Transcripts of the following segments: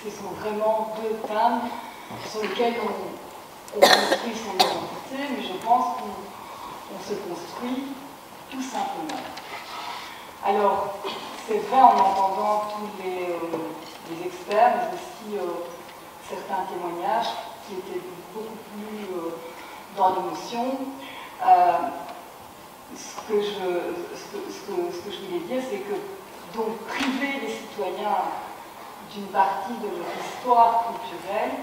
ce sont vraiment deux thèmes sur lesquels on construit son identité, mais je pense qu'on se construit tout simplement. Alors, c'est vrai en entendant tous les experts, mais aussi certains témoignages qui étaient beaucoup plus dans l'émotion. Ce que je voulais dire, c'est que donc priver les citoyens d'une partie de leur histoire culturelle,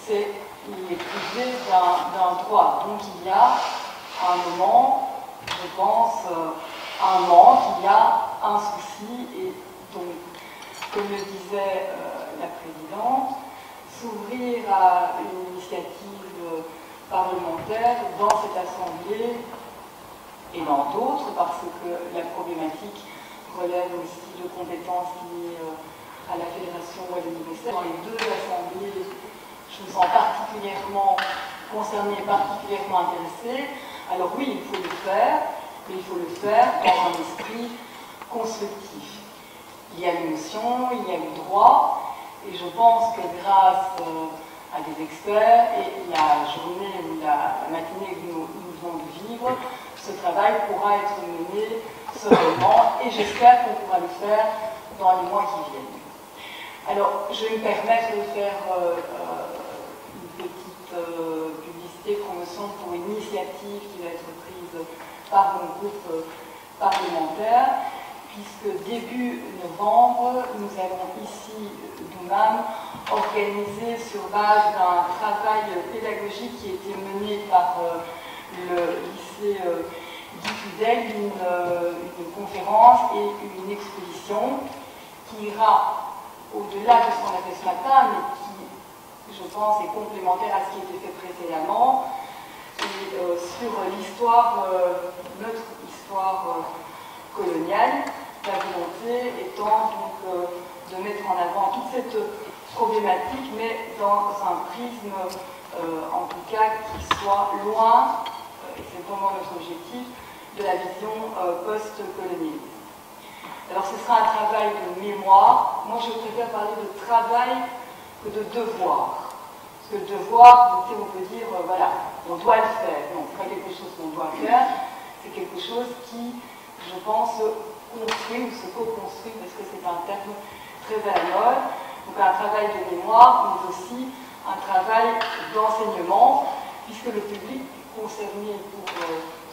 c'est les priver d'un droit. Donc il y a un moment, je pense, un manque, il y a un souci, et donc, comme le disait la présidente, s'ouvrir à une initiative parlementaire dans cette assemblée et dans d'autres, parce que la problématique relève aussi de compétences liées à la Fédération Wallonie-Bruxelles. Dans les deux assemblées, je me sens particulièrement concernée, particulièrement intéressée. Alors oui, il faut le faire, mais il faut le faire dans un esprit constructif. Il y a l'émotion, il y a le droit, et je pense que grâce à des experts et la journée ou la matinée que nous venons de vivre, ce travail pourra être mené sereinement, et j'espère qu'on pourra le faire dans les mois qui viennent. Alors, je vais me permettre de faire une petite publicité, promotion pour une initiative qui va être prise par mon groupe parlementaire, puisque début novembre, nous allons ici nous-mêmes organiser sur base d'un travail pédagogique qui a été mené par le lycée Guy Fudel, une conférence et une exposition qui ira au-delà de ce qu'on a fait ce matin, mais qui, je pense, est complémentaire à ce qui a été fait précédemment, et sur l'histoire, notre histoire coloniale, la volonté étant donc de mettre en avant toute cette problématique, mais dans un prisme, en tout cas, qui soit loin, et c'est vraiment notre objectif, de la vision post-colonialiste. Alors ce sera un travail de mémoire. Moi je préfère parler de travail que de devoir. Parce que le devoir, on peut dire, voilà, on doit le faire. Non, ce n'est pas quelque chose qu'on doit faire, c'est quelque chose qui, je pense, construit ou se co-construit, parce que c'est un terme très à la mode. Donc un travail de mémoire, mais aussi un travail d'enseignement, puisque le public concerné pour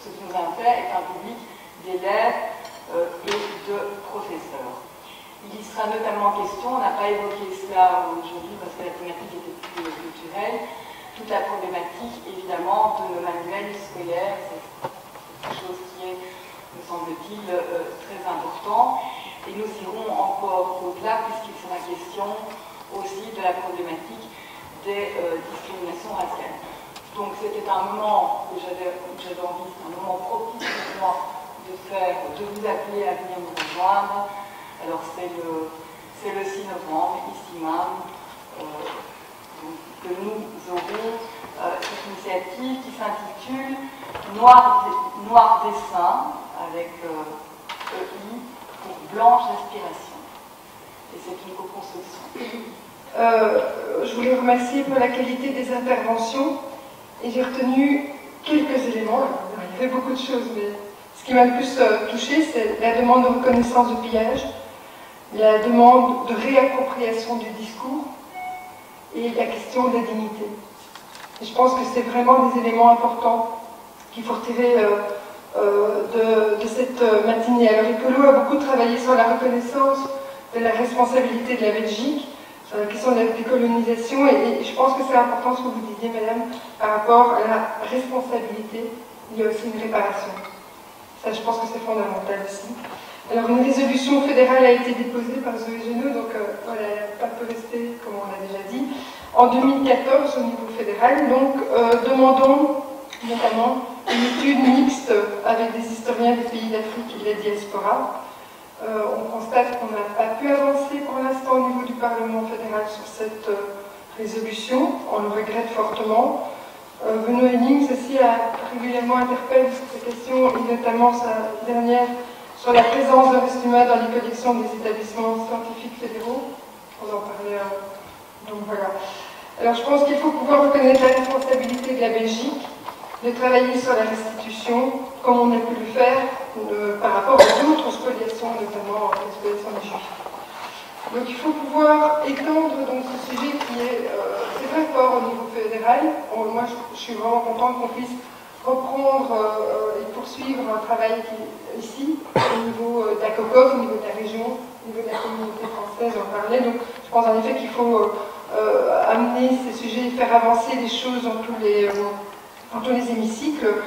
ce qui nous intéresse est un public d'élèves et de professeurs. Il y sera notamment question, on n'a pas évoqué cela aujourd'hui parce que la thématique était plus culturelle, toute la problématique évidemment de nos manuels scolaires, c'est quelque chose qui est, me semble-t-il, très important. Et nous irons encore au-delà puisqu'il sera question aussi de la problématique des discriminations raciales. Donc c'était un moment que j'avais envie, un moment propice pour moi de vous appeler à venir nous rejoindre. Alors c'est le 6 novembre, ici même, que nous aurons cette initiative qui s'intitule Noir Dessin, avec EI, pour Blanche Inspiration. Et c'est une co-construction. Je voulais vous remercier pour la qualité des interventions. Et j'ai retenu quelques éléments. Il y avait beaucoup de choses, mais ce qui m'a le plus touché, c'est la demande de reconnaissance du pillage, la demande de réappropriation du discours et la question de la dignité. Et je pense que c'est vraiment des éléments importants qu'il faut retirer de cette matinée. Alors, Ecolo a beaucoup travaillé sur la reconnaissance de la responsabilité de la Belgique, sur la question de la décolonisation, et je pense que c'est important ce que vous disiez, madame, par rapport à la responsabilité. Il y a aussi une réparation. Ça, je pense que c'est fondamental aussi. Alors, une résolution fédérale a été déposée par Zoé Genot, donc voilà, elle n'a pas pu rester, comme on l'a déjà dit, en 2014 au niveau fédéral. Donc, demandons notamment une étude mixte avec des historiens des pays d'Afrique et de la diaspora. On constate qu'on n'a pas pu avancer pour l'instant au niveau du Parlement fédéral sur cette résolution. On le regrette fortement. Benoît Hennings aussi a régulièrement interpellé sur ces questions, et notamment sa dernière sur la présence de restes humains dans les collections des établissements scientifiques fédéraux. On en parlait Donc voilà. Alors je pense qu'il faut pouvoir reconnaître la responsabilité de la Belgique, de travailler sur la restitution, comme on a pu le faire par rapport à d'autres spoliations, notamment la spoliation des Juifs. Donc il faut pouvoir étendre donc, ce sujet qui est très fort au niveau fédéral. Moi je suis vraiment contente qu'on puisse reprendre et poursuivre un travail qui, ici, au niveau de la COCOF, au niveau de la région, au niveau de la communauté française, on parlait. Donc je pense en effet qu'il faut amener ces sujets, faire avancer les choses dans tous les hémicycles.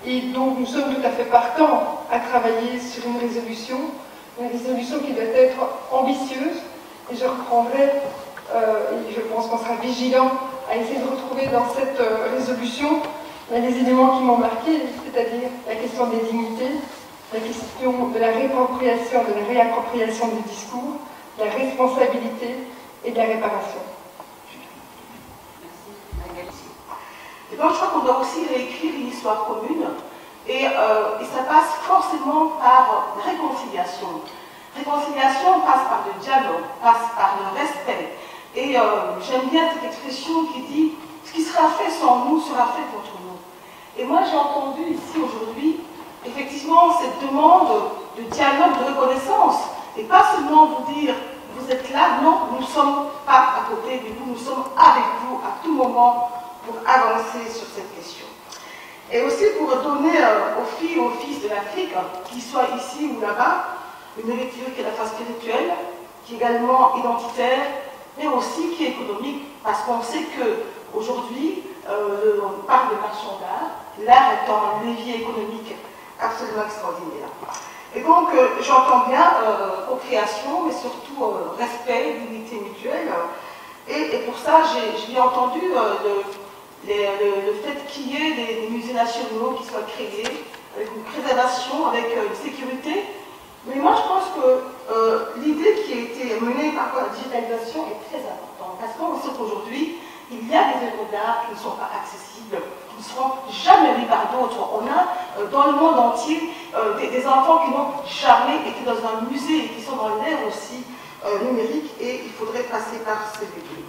Et donc nous sommes tout à fait partants à travailler sur une résolution qui doit être ambitieuse. Et je reprendrai, et je pense qu'on sera vigilant à essayer de retrouver dans cette résolution les éléments qui m'ont marqué, c'est-à-dire la question des dignités, la question de la réappropriation du discours, de la responsabilité et de la réparation. Et donc je crois qu'on doit aussi réécrire une histoire commune et ça passe forcément par réconciliation. Réconciliation passe par le dialogue, passe par le respect. Et j'aime bien cette expression qui dit « ce qui sera fait sans nous sera fait contre nous ». Et moi j'ai entendu ici aujourd'hui effectivement cette demande de dialogue, de reconnaissance, et pas seulement vous dire « vous êtes là », non, nous ne sommes pas à côté de vous, nous sommes avec vous à tout moment pour avancer sur cette question. Et aussi pour donner aux filles et aux fils de l'Afrique, qu'ils soient ici ou là-bas, une lecture qui est à la fois spirituelle, qui est également identitaire, mais aussi qui est économique, parce qu'on sait qu'aujourd'hui, on parle de marchand d'art, l'art étant un levier économique absolument extraordinaire. Et donc, j'entends bien co-création, mais surtout respect, dignité mutuelle. Et pour ça, j'ai entendu le fait qu'il y ait des musées nationaux qui soient créés, avec une préservation, avec une sécurité. Mais moi, je pense que l'idée qui a été menée par la digitalisation est très importante. Parce qu'on sait qu'aujourd'hui, il y a des œuvres d'art qui ne sont pas accessibles, qui ne seront jamais vues par d'autres. On a dans le monde entier des enfants qui n'ont jamais été dans un musée et qui sont dans l'ère aussi numérique, et il faudrait passer par ces leviers.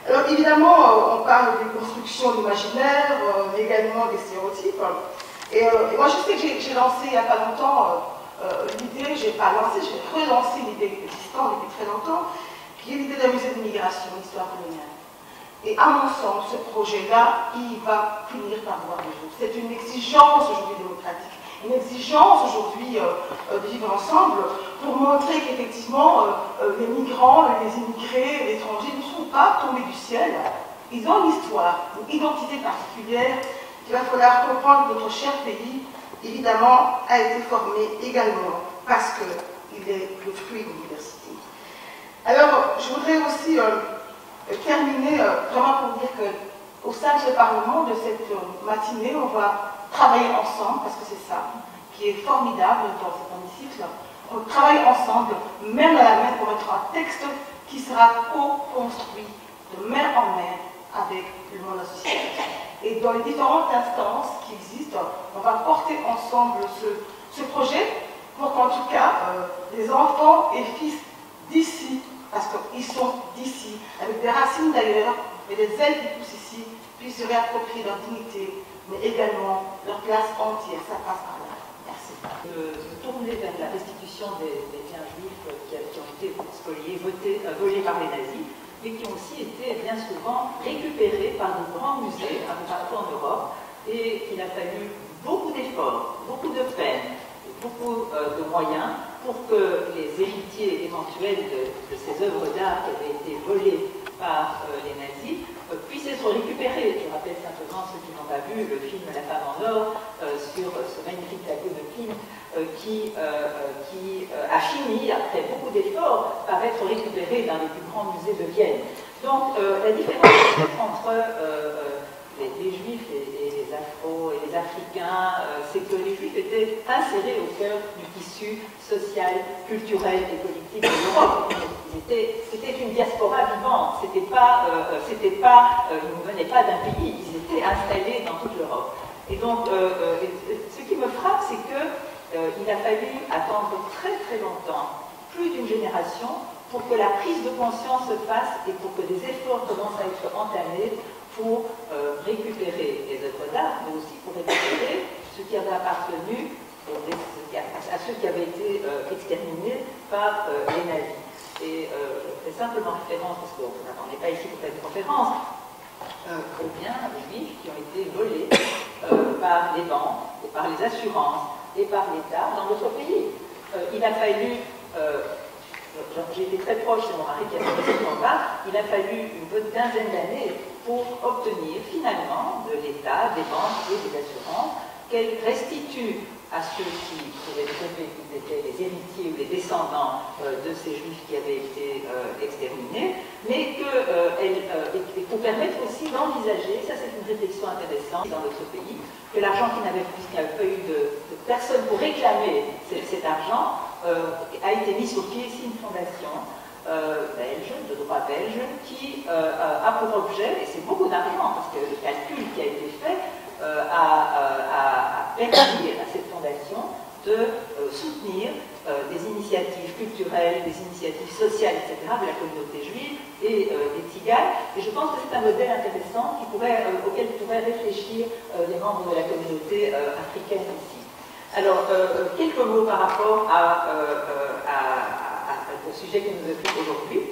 Alors évidemment, on parle des constructions d'imaginaire, mais également des stéréotypes. Et moi, je sais que j'ai lancé il n'y a pas longtemps l'idée, j'ai relancé l'idée existante depuis très longtemps, qui est l'idée d'un musée d'immigration, d'histoire coloniale. Et à mon sens, ce projet-là, il va finir par voir le jour. C'est une exigence aujourd'hui démocratique, une exigence aujourd'hui de vivre ensemble pour montrer qu'effectivement, les migrants, les immigrés, les étrangers ne sont pas tombés du ciel. Ils ont une histoire, une identité particulière qu'il va falloir comprendre que notre cher pays, évidemment, a été formé également parce qu'il est le fruit d'une diversité. Alors, je voudrais aussi terminer vraiment pour dire qu'au sein de ce Parlement, de cette matinée, on va travailler ensemble, parce que c'est ça qui est formidable dans cet hémicycle. On travaille ensemble, main à la main, pour mettre un texte qui sera co-construit de main en main avec le monde associatif. Et dans les différentes instances qui existent, on va porter ensemble ce projet pour qu'en tout cas, les enfants et fils d'ici, parce qu'ils sont d'ici, avec des racines d'ailleurs, et des ailes qui poussent ici, puissent se réapproprier leur dignité, mais également leur place entière. Ça passe par là. Merci. De tourner vers la restitution des biens juifs qui ont été spoliés, volés par les nazis, mais qui ont aussi été bien souvent récupérés par de grands musées un peu partout en Europe, et il a fallu beaucoup d'efforts, beaucoup de peine, beaucoup de moyens pour que les héritiers éventuels de ces œuvres d'art qui avaient été volées par les nazis puissent être récupérés. Je rappelle simplement ceux qui n'ont pas vu le film La femme en or sur ce magnifique tableau de Klimt qui a fini, après beaucoup d'efforts, par être récupéré dans les plus grands musées de Vienne. Donc la différence entre les juifs et les afros et les africains, c'est que les juifs étaient insérés au cœur du tissu social, culturel et politique de l'Europe. C'était une diaspora vivante, ils ne venaient pas d'un pays, ils étaient installés dans toute l'Europe. Et donc, ce qui me frappe, c'est qu'il a fallu attendre très très longtemps plus d'une génération pour que la prise de conscience se fasse et pour que des efforts commencent à être entamés pour récupérer les œuvres d'art, mais aussi pour récupérer ce qui avait appartenu à ceux qui avaient été exterminés par les nazis. Et je fais simplement référence, parce qu'on n'est pas ici pour faire une conférence, aux biens juifs qui ont été volés par les banques, et par les assurances, et par l'État dans notre pays. Il a fallu, j'ai été très proche, c'est mon mari qui a fait ce combat, il a fallu une bonne quinzaine d'années pour obtenir finalement de l'État, des banques et des assurances qu'elles restituent à ceux qui pouvaient prouver qu'ils étaient les héritiers ou les descendants de ces juifs qui avaient été exterminés, mais pour permettre aussi d'envisager, ça c'est une réflexion intéressante dans notre pays, que l'argent qui n'avait pas eu de personne pour réclamer cet argent a été mis sur pied ici une fondation belge, de droit belge, qui a pour objet, et c'est beaucoup d'argent, parce que le calcul qui a été fait a permis à cette fondation de soutenir des initiatives culturelles, des initiatives sociales, etc., de la communauté juive et des Tziganes. Et je pense que c'est un modèle intéressant auquel pourraient réfléchir les membres de la communauté africaine ici. Alors, quelques mots par rapport au sujet qui nous occupe aujourd'hui.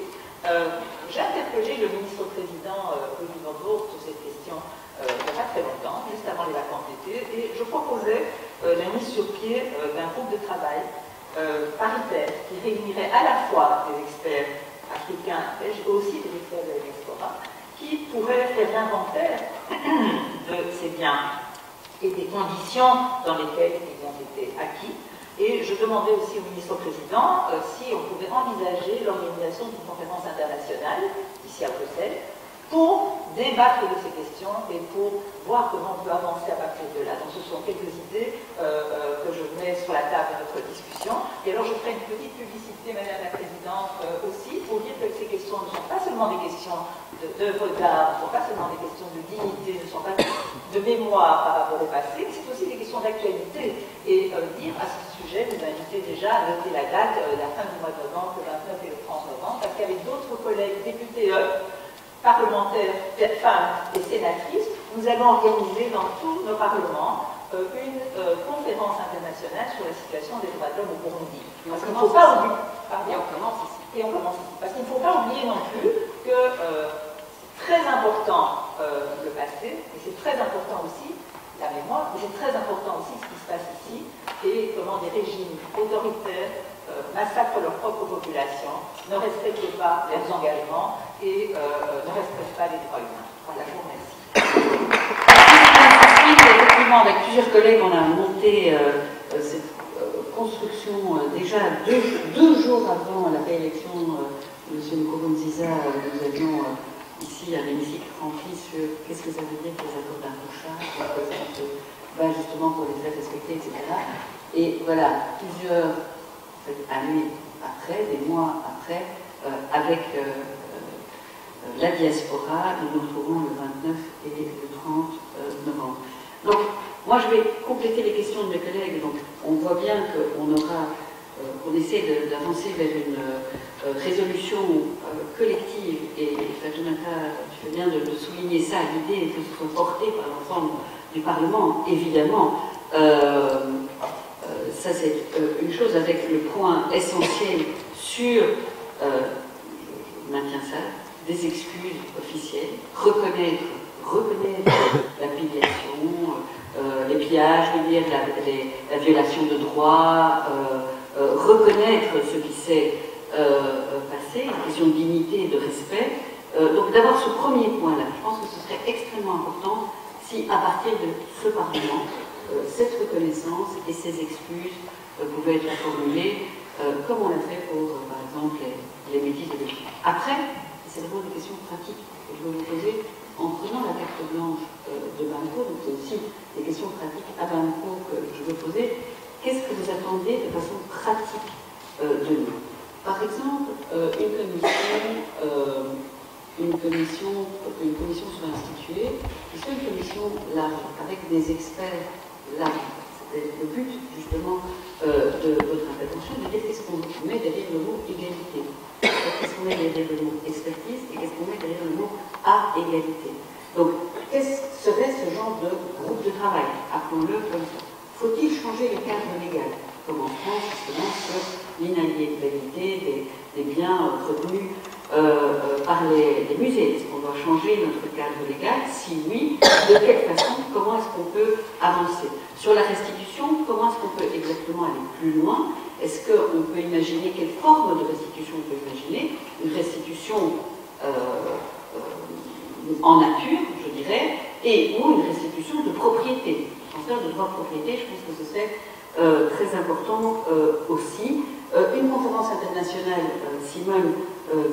J'ai interpellé le ministre-président Olivier Norbourg sur cette question il n'y a pas très longtemps, juste avant les vacances d'été, et je proposais la mise sur pied d'un groupe de travail paritaire qui réunirait à la fois des experts africains, mais aussi des experts de la diaspora, qui pourraient faire l'inventaire de ces biens et des conditions dans lesquelles ils ont été acquis. Et je demandais aussi au ministre-président si on pouvait envisager l'organisation d'une conférence internationale, ici à Bruxelles, pour débattre de ces questions et pour voir comment on peut avancer à partir de là. Donc ce sont quelques idées que je mets sur la table de notre discussion. Et alors je ferai une petite publicité, Madame la Présidente, aussi, pour dire que ces questions ne sont pas seulement des questions d'œuvres d'art, ne sont pas seulement des questions de dignité, ne sont pas de mémoire par rapport au passé, mais c'est aussi des questions d'actualité. Et dire à ce sujet, vous invitez déjà à noter la date, la fin du mois de novembre, le 29 et le 30 novembre, parce qu'avec d'autres collègues députés parlementaires, femmes et sénatrices, nous allons organiser dans tous nos parlements une conférence internationale sur la situation des droits de l'homme au Burundi. Parce qu'il ne faut pas oublier. Et on commence ici. Et on commence ici. Parce qu'il ne faut pas oublier non plus que c'est très important le passé, mais c'est très important aussi la mémoire, mais c'est très important aussi ce qui se passe ici et comment des régimes autoritaires massacrent leur propre population, ne respectent pas leurs engagements et ne respectent pas les droits humains. Voilà, je vous remercie. Effectivement, avec plusieurs collègues, on a monté cette construction déjà deux jours avant la réélection de M. Nkurunziza. Nous avions ici un hémicycle rempli sur qu'est-ce que ça veut dire que les accords d'Arusha, justement pour les faire respecter, etc. Et voilà, plusieurs années après, des mois après, avec la diaspora, nous nous retrouvons le 29 et le 30 novembre. Donc, moi je vais compléter les questions de mes collègues. Donc, on voit bien qu'on essaie d'avancer vers une résolution collective, et Fatoumata, tu fais bien de souligner ça, l'idée que ce soit porté par l'ensemble du Parlement, évidemment. Ça c'est une chose, avec le point essentiel sur, je maintiens ça, des excuses officielles, reconnaître la filiation, les pillages, la violation de droits, reconnaître ce qui s'est passé, une question de dignité et de respect. Donc d'avoir ce premier point-là, je pense que ce serait extrêmement important si à partir de ce Parlement, cette reconnaissance et ces excuses pouvaient être formulées, comme on l'a fait pour, par exemple, les métis de Belgique. Après, c'est vraiment des questions pratiques que je veux vous poser en prenant la carte blanche de Bamako, donc c'est aussi des questions pratiques à Bamako que je veux poser. Qu'est-ce que vous attendez de façon pratique de nous? Par exemple, une commission soit instituée, qui soit une commission large, avec des experts larges, le but justement de votre intervention, de dire qu'est-ce qu'on met derrière le mot égalité, qu'est-ce qu'on met derrière le mot expertise et qu'est-ce qu'on met derrière le mot à égalité. Donc, qu'est-ce serait ce genre de groupe de travail, appelons-le comme ça. Faut-il changer le cadre légal, comme en France, justement, sur l'inaliénabilité des biens retenus par les musées? Est-ce qu'on doit changer notre cadre légal? Si oui, de quelle façon? Comment est-ce qu'on peut avancer? Sur la restitution, comment est-ce qu'on peut exactement aller plus loin? Est-ce qu'on peut imaginer, quelle forme de restitution on peut imaginer? Une restitution en nature, je dirais, ou une restitution de propriété. En termes de droit de propriété, je pense que ce serait très important aussi. Une conférence internationale, Simone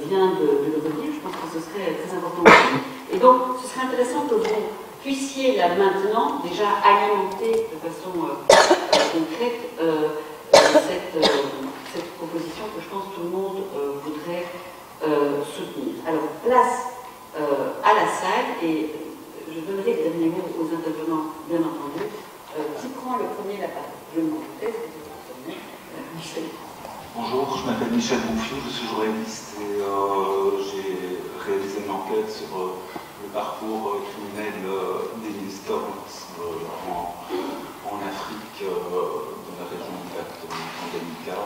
vient de le redire, je pense que ce serait très important aussi. Et donc, ce serait intéressant que vous puissiez là maintenant déjà alimenter de façon concrète cette proposition que je pense que tout le monde voudrait soutenir. Alors, place à la salle, et je donnerai le dernier mot aux intervenants, bien entendu. Qui prend le premier la parole? Je me demande. Michel. Bonjour, je m'appelle Michel Bouffiou, je suis journaliste et j'ai réalisé une enquête sur le parcours criminel d'Emile Storms en Afrique, dans la région de Tanganyika,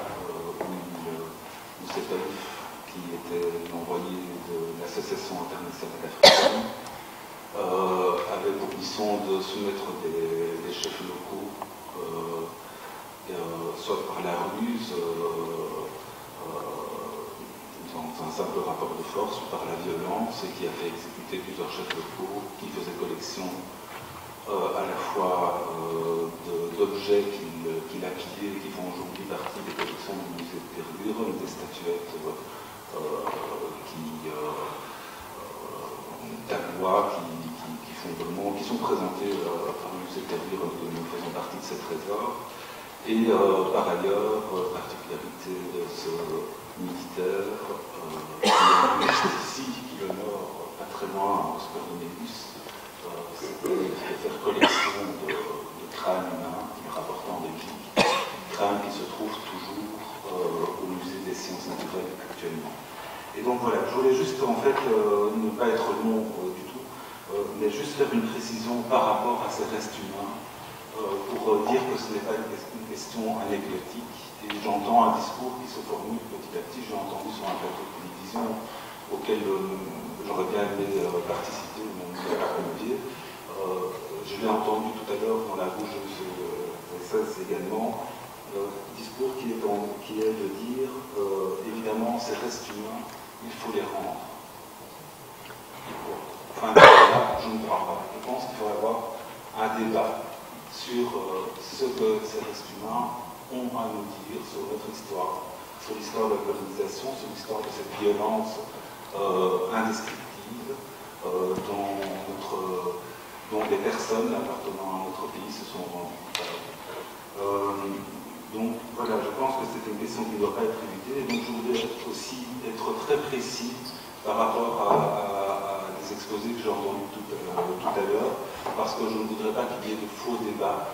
où cet homme qui était l'envoyé de l'Association internationale africaine avait pour mission de soumettre des chefs locaux, soit par la ruse, dans un simple rapport de force, ou par la violence, et qui a fait exécuter plusieurs chefs locaux qui faisaient collection à la fois d'objets qu'il a pillés, qui font aujourd'hui partie des collections du musée de Périgueux, des statuettes d'Agua qui sont présentées par le musée de Périgueux, que nous faisons partie de ces trésors. Et par ailleurs, particularité de ce militaire qui est ici, qui l'honore pas très loin, au Square de Négus, c'était de faire collection de crânes humains rapportant Belgique, crânes qui se trouvent toujours au musée des sciences naturelles actuellement. Et donc voilà, je voulais juste en fait ne pas être long du tout, mais juste faire une précision par rapport à ces restes humains, pour dire que ce n'est pas une question anecdotique. Et j'entends un discours qui se formule petit à petit. J'ai entendu sur un plateau de télévision auquel j'aurais bien aimé participer, mais on ne m'a pas convié. Je l'ai entendu tout à l'heure dans la bouche de M. Fessès également. Discours qui est de dire évidemment, ces restes humains, il faut les rendre. Enfin, là, je ne crois pas. Je pense qu'il faut avoir un débat sur ce que ces restes humains ont à nous dire sur notre histoire, sur l'histoire de la colonisation, sur l'histoire de cette violence indescriptible dont des personnes appartenant à notre pays se sont rendues. Donc voilà, je pense que c'est une question qui ne doit pas être évitée. Et donc je voulais aussi être très précis par rapport à des exposés que j'ai entendus tout à l'heure, parce que je ne voudrais pas qu'il y ait de faux débats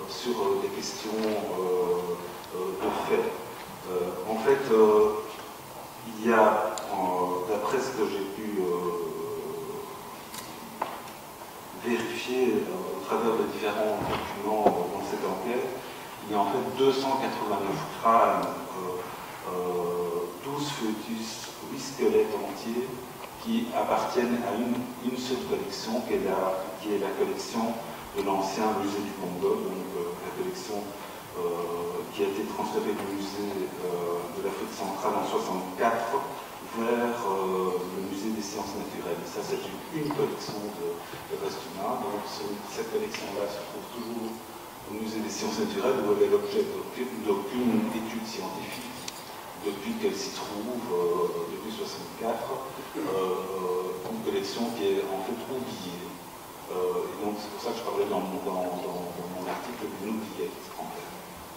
sur des questions de fait. En fait, il y a, d'après ce que j'ai pu vérifier au travers de différents documents dans cette enquête, il y a en fait 289 crânes, 12 fœtus, 8 squelettes entiers qui appartiennent à une seule collection, qui est la collection de l'ancien musée du Congo, donc la collection qui a été transférée du musée de l'Afrique centrale en 1964 vers le musée des sciences naturelles. Ça, c'est une collection de restes humains. Donc cette collection-là se trouve toujours au musée des sciences naturelles, où elle est l'objet d'aucune étude scientifique depuis qu'elle s'y trouve, depuis 1964, une collection qui est en fait oubliée. Et donc c'est pour ça que je parlais dans mon article d'une oubliette en fait.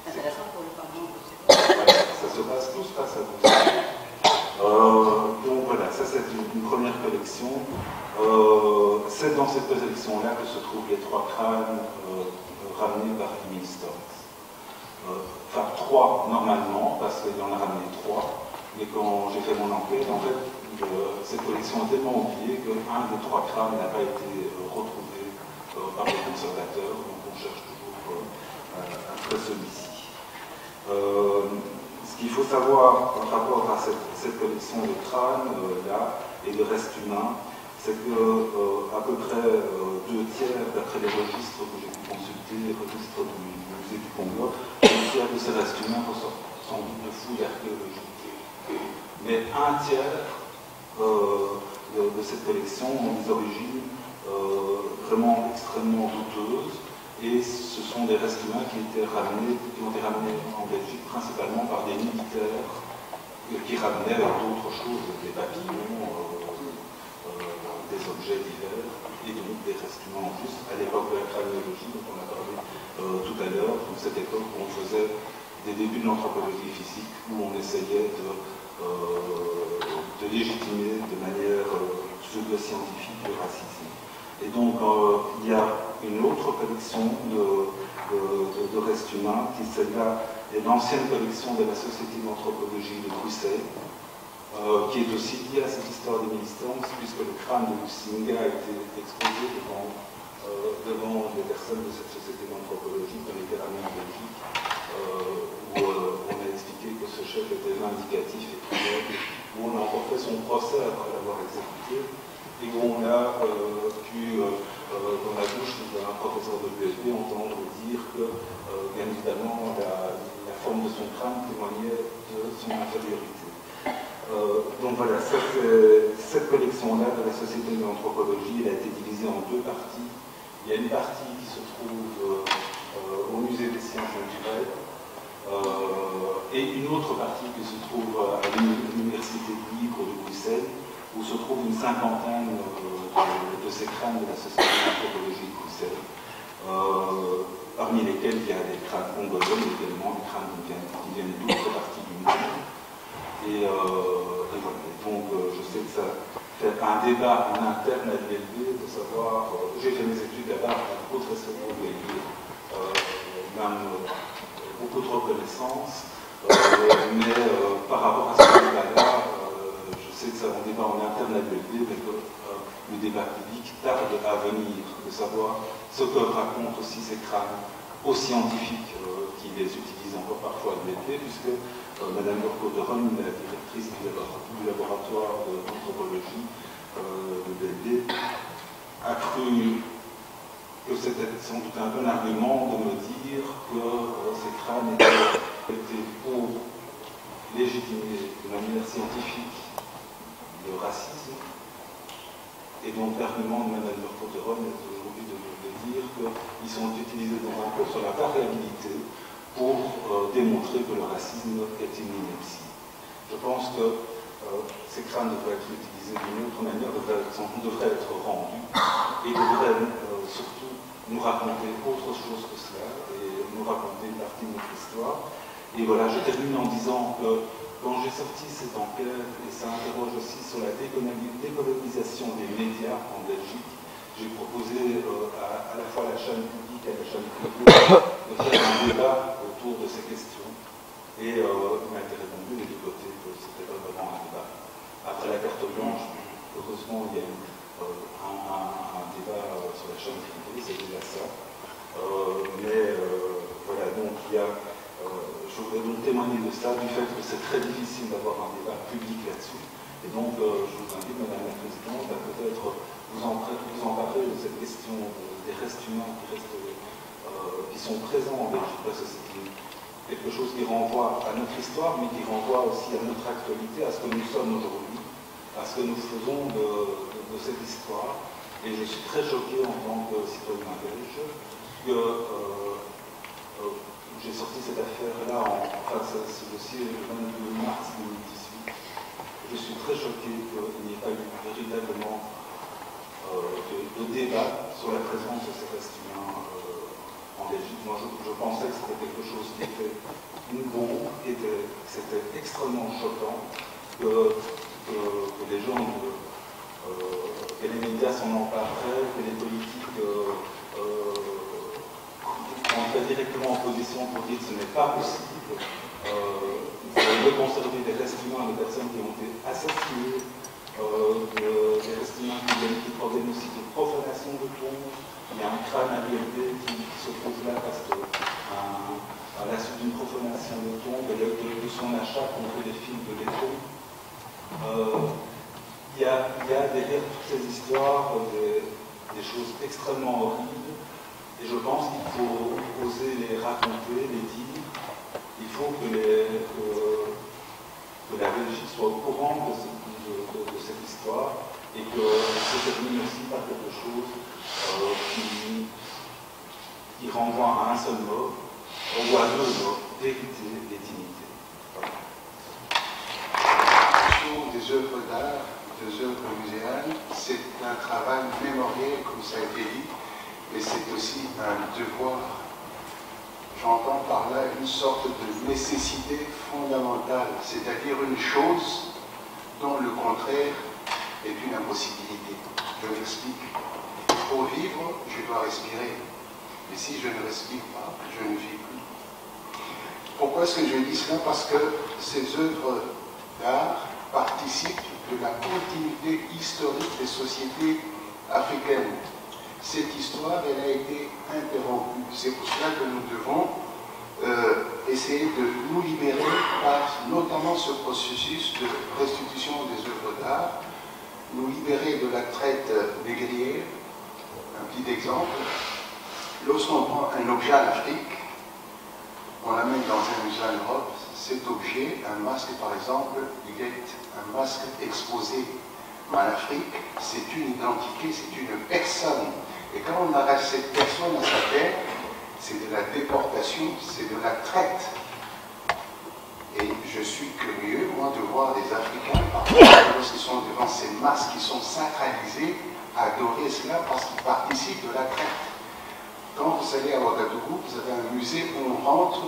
C'est intéressant pour le Parlement. Voilà, tout se passe à Bruxelles. Donc voilà, ça c'est une première collection. c'est dans cette collection-là que se trouvent les 3 crânes ramenés par Emil Storz. Enfin, 3 normalement, parce qu'il en a ramené 3, mais quand j'ai fait mon enquête, en fait, cette collection est tellement oubliée qu'un des 3 crânes n'a pas été retrouvé par les conservateurs, donc on cherche toujours après celui-ci. Ce qu'il faut savoir par rapport à cette collection de crânes là et de restes humains, c'est que à peu près 2 tiers, d'après les registres que j'ai pu consulter, les registres du musée du Congo, 2 tiers de ces restes humains ressortent sans doute de fouilles archéologiques. Mais 1 tiers de cette collection ont des origines vraiment extrêmement douteuses, et ce sont des restes humains qui ont été ramenés en Belgique principalement par des militaires qui ramenaient d'autres choses, des papillons, des objets divers, et donc des restes humains en plus, à l'époque de la crânologie, dont on a parlé tout à l'heure, donc cette époque où on faisait des débuts de l'anthropologie physique, où on essayait de légitimer de manière pseudo-scientifique le racisme. Et donc, il y a une autre collection de restes humains, qui celle-là est l'ancienne collection de la Société d'anthropologie de Bruxelles, qui est aussi liée à cette histoire d'Emil Storz, puisque le crâne de Lusinga a été exposé devant des personnes de cette Société d'anthropologie dans les Pyrénées en Belgique, où on a expliqué que ce chef était vindicatif et crédible, où on a encore fait son procès après l'avoir exécuté, et où on a pu, dans la bouche d'un professeur de l'USB, entendre dire que, bien évidemment, la forme de son crâne témoignait de son infériorité. Donc voilà, cette collection-là de la Société de l'anthropologie, elle a été divisée en 2 parties. Il y a une partie qui se trouve au Musée des sciences naturelles, et une autre partie qui se trouve à l'Université libre de Bruxelles, où se trouve une 50aine de ces crânes de la Société d'anthropologie de Bruxelles, parmi lesquels il y a des crânes congolais, mais également des crânes qui viennent d'autres parties du monde. Et voilà. Donc je sais que ça fait un débat en interne à l'ULB de savoir, j'ai fait mes études là-bas, beaucoup de respect pour l'ULB, même beaucoup de reconnaissance, mais par rapport à ce débat-là, je sais que c'est un débat en interne à l'ULB, mais que le débat public tarde à venir, de savoir ce que racontent aussi ces crânes aux scientifiques qui les utilisent encore parfois à l'ULB, puisque Madame Burko-de-Rome, la directrice du laboratoire d'anthropologie de l'ULB, a cru que c'était sans doute un bon argument de me dire que ces crânes étaient pour légitimer de manière scientifique le racisme. Et donc l'argument de Mme Burko-de-Rome est aujourd'hui de dire qu'ils sont utilisés dans un cours sur la variabilité pour démontrer que le racisme est une ineptie. Je pense que ces crânes devraient être utilisés d'une autre manière, devraient être rendus et devraient surtout nous raconter autre chose que cela et nous raconter une partie de notre histoire. Et voilà, je termine en disant que quand j'ai sorti cette enquête, et ça interroge aussi sur la décolonisation des médias en Belgique, j'ai proposé à la fois à la chaîne publique et à la chaîne privée de faire un débat autour de ces questions. Et il m'a été répondu des 2 côtés que ce n'était pas vraiment un débat. Après la carte blanche, heureusement, il y a eu un débat sur la chaîne privée, c'est déjà ça. Voilà, donc il y a... je voudrais donc témoigner de ça, du fait que c'est très difficile d'avoir un débat public là-dessus. Et donc, je vous invite, Madame la Présidente, à peut-être vous emparer de cette question des restes humains qui sont présents en Belgique, parce que c'est quelque chose qui renvoie à notre histoire, mais qui renvoie aussi à notre actualité, à ce que nous sommes aujourd'hui, à ce que nous faisons de cette histoire. Et je suis très choqué en tant que citoyen belge que j'ai sorti cette affaire-là, ce dossier le 22 mars 2018. Je suis très choqué qu'il n'y ait pas eu véritablement de débat sur la présence de ces restes humains en Belgique. Moi, je pensais que c'était quelque chose qui était une bombe, c'était extrêmement choquant que les gens, que les médias s'en empareraient, pour dire que ce n'est pas possible de conserver des restes humains de personnes qui ont été assassinées, des restes humains qui proviennent aussi de profanation de tombes. Il y a un crâne à l'ILD qui se pose là parce que à la suite d'une profanation de tombe et de son achat contre des films de laiton. Il y a derrière toutes ces histoires des choses extrêmement horribles et je pense qu'il faut oser les raconter, les dire. Il faut que la Belgique soit au courant de cette histoire et que se termine aussi par quelque chose qui renvoie à un seul mot ou à deux mots, vérité et dignité. Voilà. Des œuvres d'art, des œuvres muséales, c'est un travail mémoriel, comme ça a été dit, mais c'est aussi un devoir. J'entends par là une sorte de nécessité fondamentale, c'est-à-dire une chose dont le contraire est une impossibilité. Je m'explique. Pour vivre, je dois respirer. Mais si je ne respire pas, je ne vis plus. Pourquoi est-ce que je dis cela? Parce que ces œuvres d'art participent de la continuité historique des sociétés africaines. Cette histoire, elle a été interrompue. C'est pour cela que nous devons essayer de nous libérer par notamment ce processus de restitution des œuvres d'art, nous libérer de la traite négrière. Un petit exemple, lorsqu'on prend un objet en Afrique, on l'amène dans un musée en Europe, cet objet, un masque par exemple, il est un masque exposé. Mais en Afrique, c'est une identité, c'est une personne. Et quand on arrache cette personne à sa terre, c'est de la déportation, c'est de la traite. Et je suis curieux, moi, de voir des Africains, lorsqu'ils sont devant ces masques qui sont sacralisés, adorer cela parce qu'ils participent de la traite. Quand vous allez à Ouagadougou, vous avez un musée où on rentre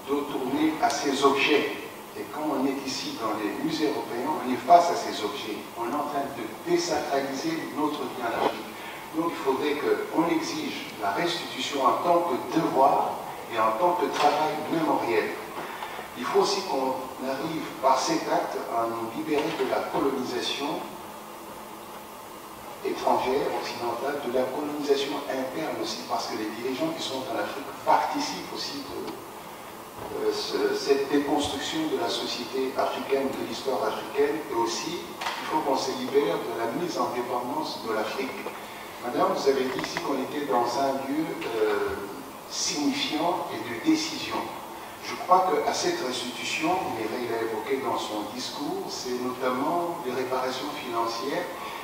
dos tourné à ces objets. Et quand on est ici dans les musées européens, on est face à ces objets. On est en train de désacraliser notre vie en Afrique. Donc il faudrait qu'on exige la restitution en tant que devoir et en tant que travail mémoriel. Il faut aussi qu'on arrive par cet acte à nous libérer de la colonisation étrangère, occidentale, de la colonisation interne aussi, parce que les dirigeants qui sont en Afrique participent aussi de cette déconstruction de la société africaine, de l'histoire africaine, et aussi il faut qu'on se libère de la mise en dépendance de l'Afrique. Madame, vous avez dit ici qu'on était dans un lieu signifiant et de décision. Je crois qu'à cette restitution, Mireille l'a évoqué dans son discours, c'est notamment les réparations financières,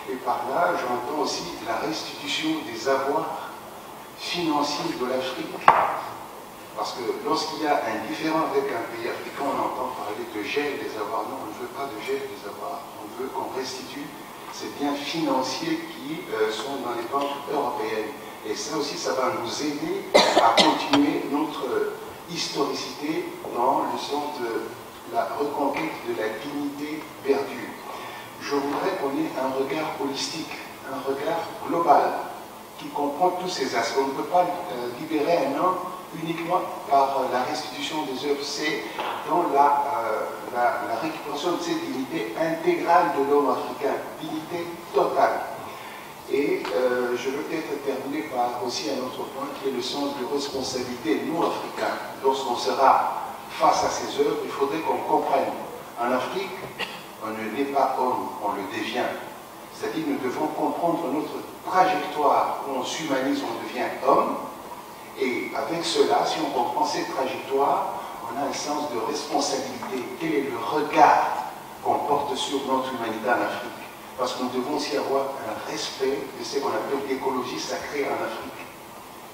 et par là, j'entends aussi la restitution des avoirs financiers de l'Afrique. Parce que lorsqu'il y a un différend avec un pays africain, on entend parler de gel des avoirs. Non, on ne veut pas de gel des avoirs. On veut qu'on restitue ces biens financiers qui sont dans les banques européennes. Et ça aussi, ça va nous aider à continuer notre historicité dans le sens de la reconquête de la dignité perdue. Je voudrais qu'on ait un regard holistique, un regard global, qui comprend tous ces aspects. On ne peut pas libérer un homme uniquement par la restitution des œuvres. C'est dans la récupération de cette dignité intégrale de l'homme africain, dignité totale. Et je veux peut-être terminer par aussi un autre point qui est le sens de responsabilité, nous Africains. Lorsqu'on sera face à ces œuvres, il faudrait qu'on comprenne. En Afrique, on ne naît pas homme, on le devient. C'est-à-dire que nous devons comprendre notre trajectoire où on s'humanise, on devient homme. Et avec cela, si on comprend cette trajectoire, on a un sens de responsabilité. Quel est le regard qu'on porte sur notre humanité en Afrique? Parce que nous devons aussi avoir un respect de ce qu'on appelle l'écologie sacrée en Afrique.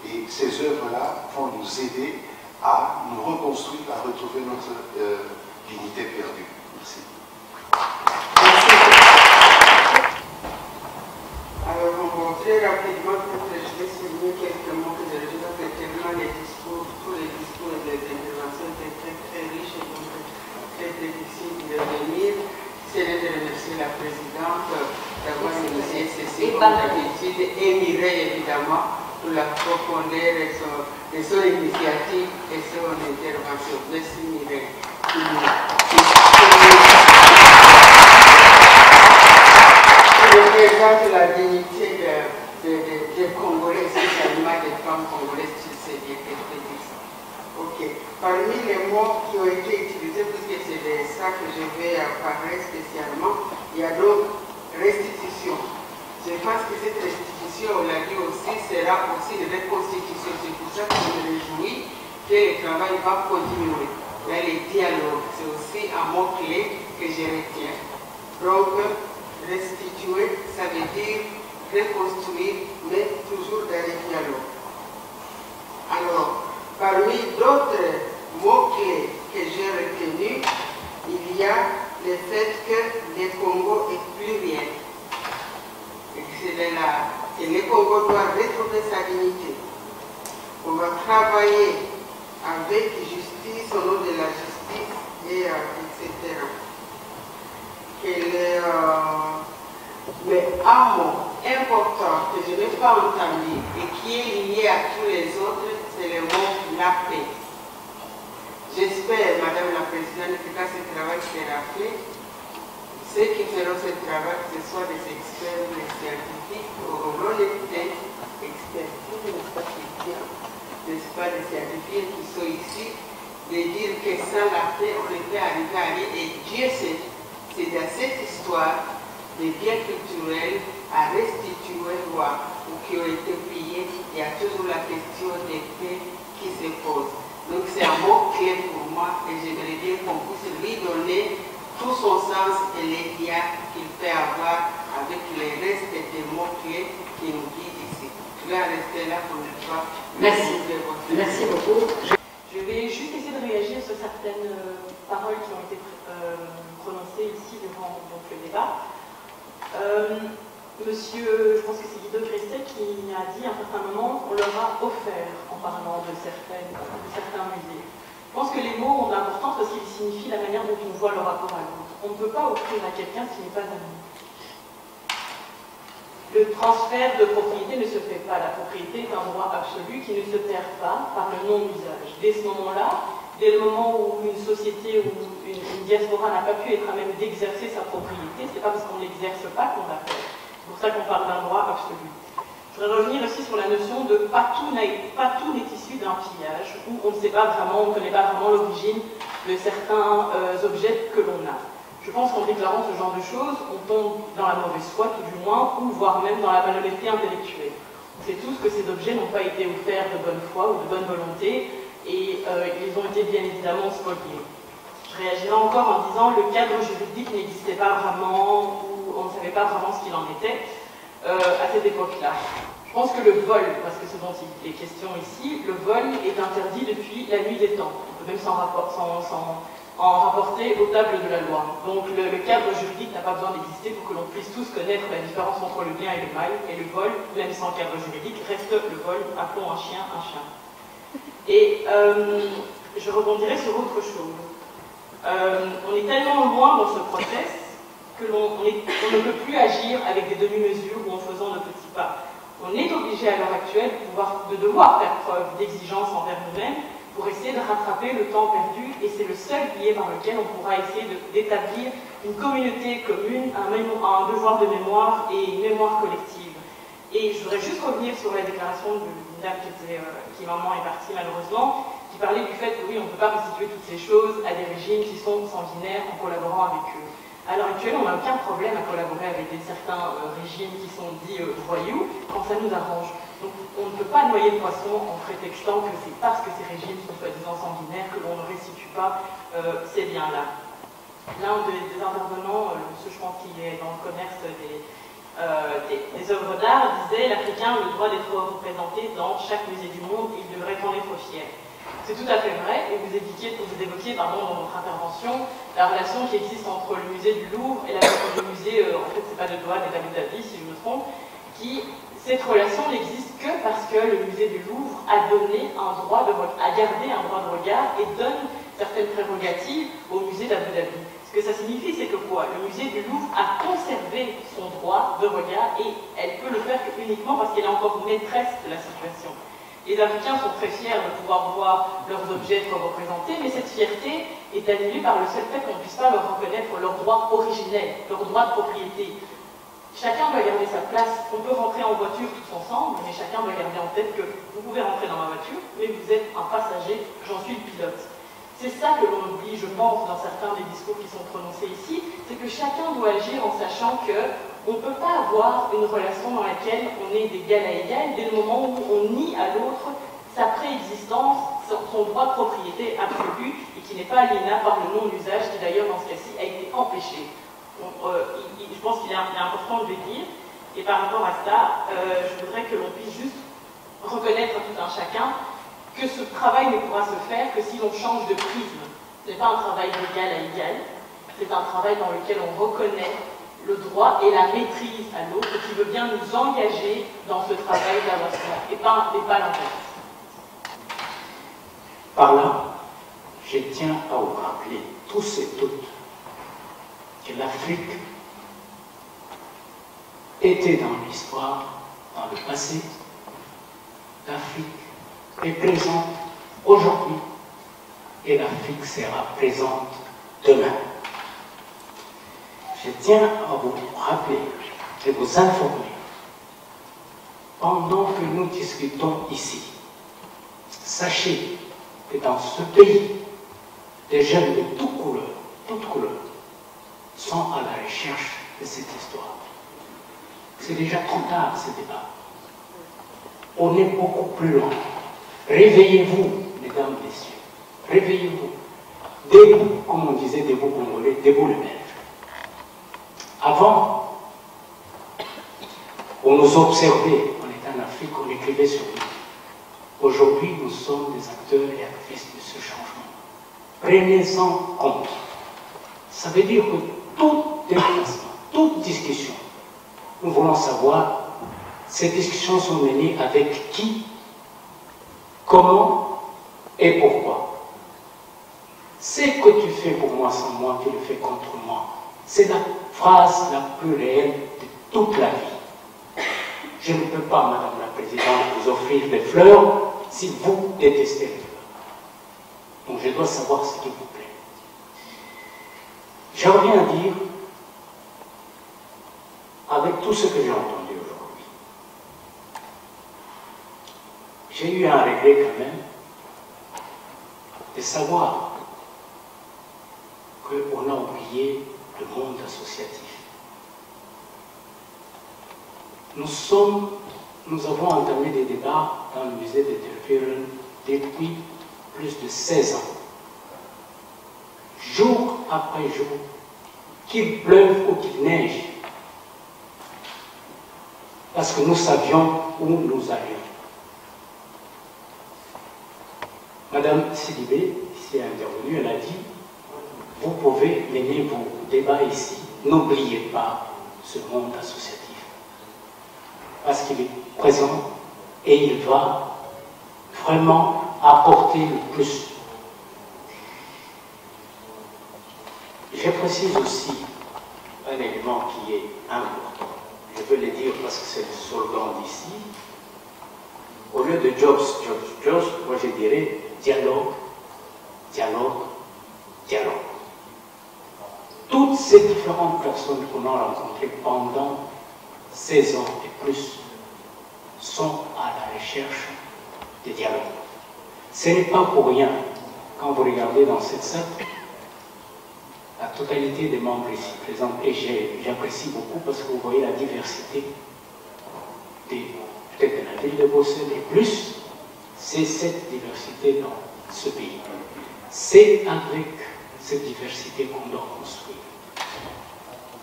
Et ces œuvres-là vont nous aider à nous reconstruire, à retrouver notre dignité perdue. Merci. Alors, très rapidement, peut-être je vais souligner quelques mots que je dis parce que tellement les discours, tous les discours et les interventions étaient très, très riches et donc très difficiles de venir. C'est de remercier la présidente d'avoir initié ceci comme d'habitude et Mireille évidemment pour la profondeur de son initiative et son intervention. Merci Mireille. Je représente la dignité des Congolais, spécialement des femmes congolaises, tu sais bien que je peux dire ça. Ok. Parmi les mots qui ont été utilisés, puisque c'est de ça que je vais parler spécialement, il y a donc restitution. Je pense que cette restitution, on l'a dit aussi, sera aussi une reconstitution. C'est pour ça que je me réjouis que le travail va continuer. Il y a les dialogues, c'est aussi un mot-clé que je retiens. Donc, restituer, ça veut dire reconstruire, mais toujours dans les dialogues. Alors, parmi d'autres mots-clés que j'ai retenus, il y a le fait que le Congo est pluriel. Et le Congo doit retrouver sa dignité. On va travailler avec justice, au nom de la justice, et, etc. Mais un mot important que je n'ai pas entendu et qui est lié à tous les autres, c'est le mot la paix. J'espère, Madame la Présidente, que quand ce travail sera fait, ceux qui feront ce travail, que ce soit des experts ou des scientifiques, auront l'honnêteté, expertise, n'est-ce pas, des scientifiques qui sont ici, de dire que sans la paix, on ne peut arriver à rien. Et Dieu sait, c'est dans cette histoire des biens culturels à restituer ou qui ont été pillés, il y a toujours la question des paix qui se pose. Donc c'est un mot clé pour moi et j'aimerais bien qu'on puisse lui donner tout son sens et les liens qu'il peut avoir avec les restes des mots clés qui nous guident ici. Je vais rester là pour ne pas. Merci. Merci beaucoup. Je vais juste essayer de réagir sur certaines paroles qui ont été prononcées ici durant donc, le débat. Monsieur, je pense que c'est Guido Cresset qui a dit à un certain moment on leur a offert en parlant de certains musées. Je pense que les mots ont de l'importance parce qu'ils signifient la manière dont on voit le rapport à l'autre. On ne peut pas offrir à quelqu'un ce qui n'est pas à nous. Le transfert de propriété ne se fait pas. La propriété est un droit absolu qui ne se perd pas par le non-usage. Dès ce moment-là, dès le moment où une société ou une diaspora n'a pas pu être à même d'exercer sa propriété, ce n'est pas parce qu'on ne l'exerce pas qu'on l'a fait. C'est pour ça qu'on parle d'un droit absolu. Je voudrais revenir aussi sur la notion de pas tout n'est issu d'un pillage, où on ne sait pas vraiment, on ne connaît pas vraiment l'origine de certains objets que l'on a. Je pense qu'en déclarant ce genre de choses, on tombe dans la mauvaise foi, tout du moins, ou voire même dans la malhonnêteté intellectuelle. On sait tous que ces objets n'ont pas été offerts de bonne foi ou de bonne volonté, et ils ont été bien évidemment spoliés. Je réagirai encore en disant que le cadre juridique n'existait pas vraiment, ou on ne savait pas vraiment ce qu'il en était à cette époque-là. Je pense que le vol, parce que ce dont il est question ici, le vol est interdit depuis la nuit des temps. On peut même en rapporter aux tables de la loi. Donc le cadre juridique n'a pas besoin d'exister pour que l'on puisse tous connaître la différence entre le bien et le mal, et le vol, même sans cadre juridique, reste le vol, appelons un chien un chien. Et je rebondirai sur autre chose. On est tellement loin dans ce process que l'on ne peut plus agir avec des demi-mesures ou en faisant de petits pas. On est obligé à l'heure actuelle de devoir faire preuve d'exigence envers nous-mêmes pour essayer de rattraper le temps perdu, et c'est le seul biais par lequel on pourra essayer d'établir une communauté commune, un devoir de mémoire et une mémoire collective. Et je voudrais juste revenir sur la déclaration d'une dame qui maman est partie malheureusement, qui parlait du fait que oui, on ne peut pas restituer toutes ces choses à des régimes qui sont sanguinaires en collaborant avec eux. À l'heure actuelle, on n'a aucun problème à collaborer avec certains régimes qui sont dits voyous quand ça nous arrange. Donc on ne peut pas noyer le poisson en prétextant que c'est parce que ces régimes sont soi-disant sanguinaires que l'on ne restitue pas ces biens-là. L'un des intervenants, monsieur je pense qu'il est dans le commerce des œuvres d'art, disait « L'Africain a le droit d'être représenté dans chaque musée du monde, il devrait en être fier ». C'est tout à fait vrai, et vous évoquiez dans votre intervention la relation qui existe entre le musée du Louvre et le musée, en fait c'est pas de Douane et d'Abu Dhabi si je me trompe, cette relation n'existe que parce que le musée du Louvre a gardé un droit de regard et donne certaines prérogatives au musée d'Abu Dhabi. Ce que ça signifie, c'est que quoi? Le musée du Louvre a conservé son droit de regard et elle peut le faire uniquement parce qu'elle est encore maîtresse de la situation. Les Africains sont très fiers de pouvoir voir leurs objets être représentés, mais cette fierté est annulée par le seul fait qu'on ne puisse pas leur reconnaître leurs droits originels, leurs droits de propriété. Chacun doit garder sa place. On peut rentrer en voiture tous ensemble, mais chacun doit garder en tête que vous pouvez rentrer dans ma voiture, mais vous êtes un passager, j'en suis le pilote. C'est ça que l'on oublie, je pense, dans certains des discours qui sont prononcés ici, c'est que chacun doit agir en sachant qu'on ne peut pas avoir une relation dans laquelle on est d'égal à égal dès le moment où on nie à l'autre sa préexistence, son droit de propriété absolu et qui n'est pas aliénable par le non-usage qui d'ailleurs dans ce cas-ci a été empêché. Je pense qu'il est important de le dire. Et par rapport à ça, je voudrais que l'on puisse juste reconnaître à tout un chacun que ce travail ne pourra se faire que si l'on change de prisme. Ce n'est pas un travail d'égal à égal, c'est un travail dans lequel on reconnaît le droit et la maîtrise à l'autre qui veut bien nous engager dans ce travail d'avancement et pas l'inverse. Par là, je tiens à vous rappeler tous et toutes que l'Afrique était dans l'histoire, dans le passé. L'Afrique est présente aujourd'hui et l'Afrique sera présente demain. Je tiens à vous rappeler et vous informer, pendant que nous discutons ici, sachez que dans ce pays, des jeunes de toutes couleurs, sont à la recherche de cette histoire. C'est déjà trop tard, ce débat. On est beaucoup plus loin. Réveillez-vous, mesdames, messieurs. Réveillez-vous. Debout, comme on disait, debout congolais, debout les Belges. Avant, on nous observait, on était en Afrique, on écrivait sur nous. Aujourd'hui, nous sommes des acteurs et actrices de ce changement. Prenez-en compte. Ça veut dire que tout déplacement, toute discussion, nous voulons savoir, ces discussions sont menées avec qui, comment et pourquoi. Ce que tu fais pour moi sans moi, tu le fais contre moi. C'est la phrase la plus réelle de toute la vie. Je ne peux pas, Madame la Présidente, vous offrir des fleurs si vous détestez les fleurs. Donc je dois savoir ce qui vous plaît. Je reviens à dire, avec tout ce que j'ai entendu aujourd'hui, j'ai eu un regret quand même de savoir qu'on a oublié le monde associatif. Nous avons entamé des débats dans le musée de Tervuren depuis plus de 16 ans. Jour après jour, qu'il pleuve ou qu'il neige, parce que nous savions où nous allions. Madame Sidibé, ici intervenue, elle a dit, vous pouvez mener vos débats ici, n'oubliez pas ce monde associatif. Parce qu'il est présent et il va vraiment apporter le plus. Je précise aussi un élément qui est important. Je veux le dire parce que c'est le slogan d'ici. Au lieu de jobs, jobs, jobs, moi je dirais dialogue, dialogue, dialogue. Toutes ces différentes personnes qu'on a rencontrées pendant 16 ans et plus sont à la recherche de dialogue. Ce n'est pas pour rien, quand vous regardez dans cette salle, la totalité des membres ici présents, et j'apprécie beaucoup parce que vous voyez la diversité peut-être de la ville de Bruxelles et plus, c'est cette diversité dans ce pays. C'est avec cette diversité qu'on doit construire.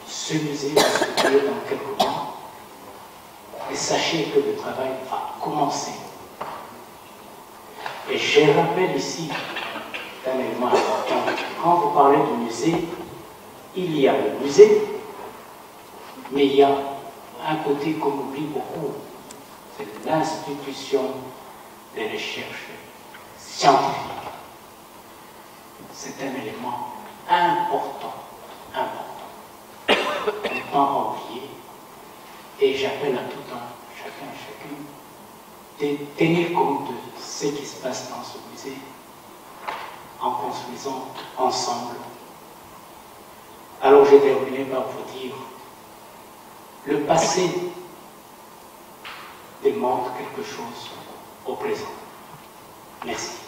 Ce musée va se créer dans quelques mois et sachez que le travail va commencer. Et je rappelle ici un élément important. Quand vous parlez du musée, il y a le musée, mais il y a un côté qu'on oublie beaucoup, c'est l'institution de recherche scientifique. C'est un élément important, important. On ne peut pas oublier. Et j'appelle à tout un chacun de tenir compte de ce qui se passe dans ce musée en construisant ensemble. Alors j'ai terminé par vous dire, le passé demande quelque chose au présent. Merci.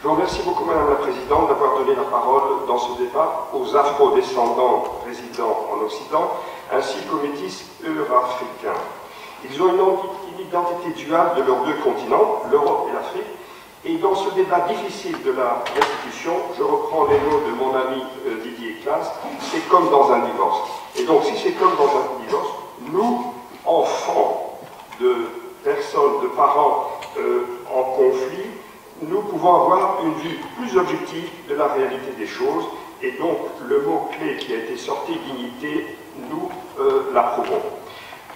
Je vous remercie beaucoup, Madame la Présidente, d'avoir donné la parole dans ce débat aux afro-descendants résidant en Occident, ainsi qu'aux métis euro-africains. Ils ont une identité duale de leurs deux continents, l'Europe et l'Afrique, et dans ce débat difficile de la restitution, je reprends les mots de mon ami Didier Claes, c'est comme dans un divorce. Et donc, si c'est comme dans un divorce, nous, enfants de personnes, de parents en conflit, nous pouvons avoir une vue plus objective de la réalité des choses, et donc le mot-clé qui a été sorti, dignité, nous l'approuvons.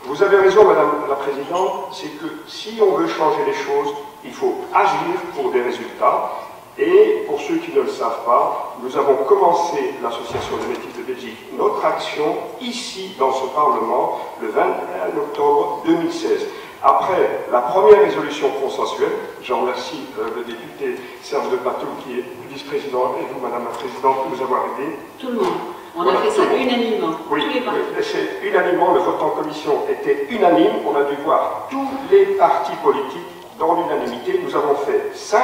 Vous avez raison, Madame la Présidente, c'est que si on veut changer les choses, il faut agir pour des résultats. Et pour ceux qui ne le savent pas, nous avons commencé l'Association des métis de Belgique, notre action ici dans ce Parlement le 21 octobre 2016. Après la première résolution consensuelle, j'en remercie le député Serge de Patou qui est vice-président et vous, Madame la Présidente, de nous avoir aidés. Tout le monde. On a fait ça unanimement. Oui, c'est unanimement, le vote en commission était unanime. On a dû voir tous les partis politiques dans l'unanimité. Nous avons fait 5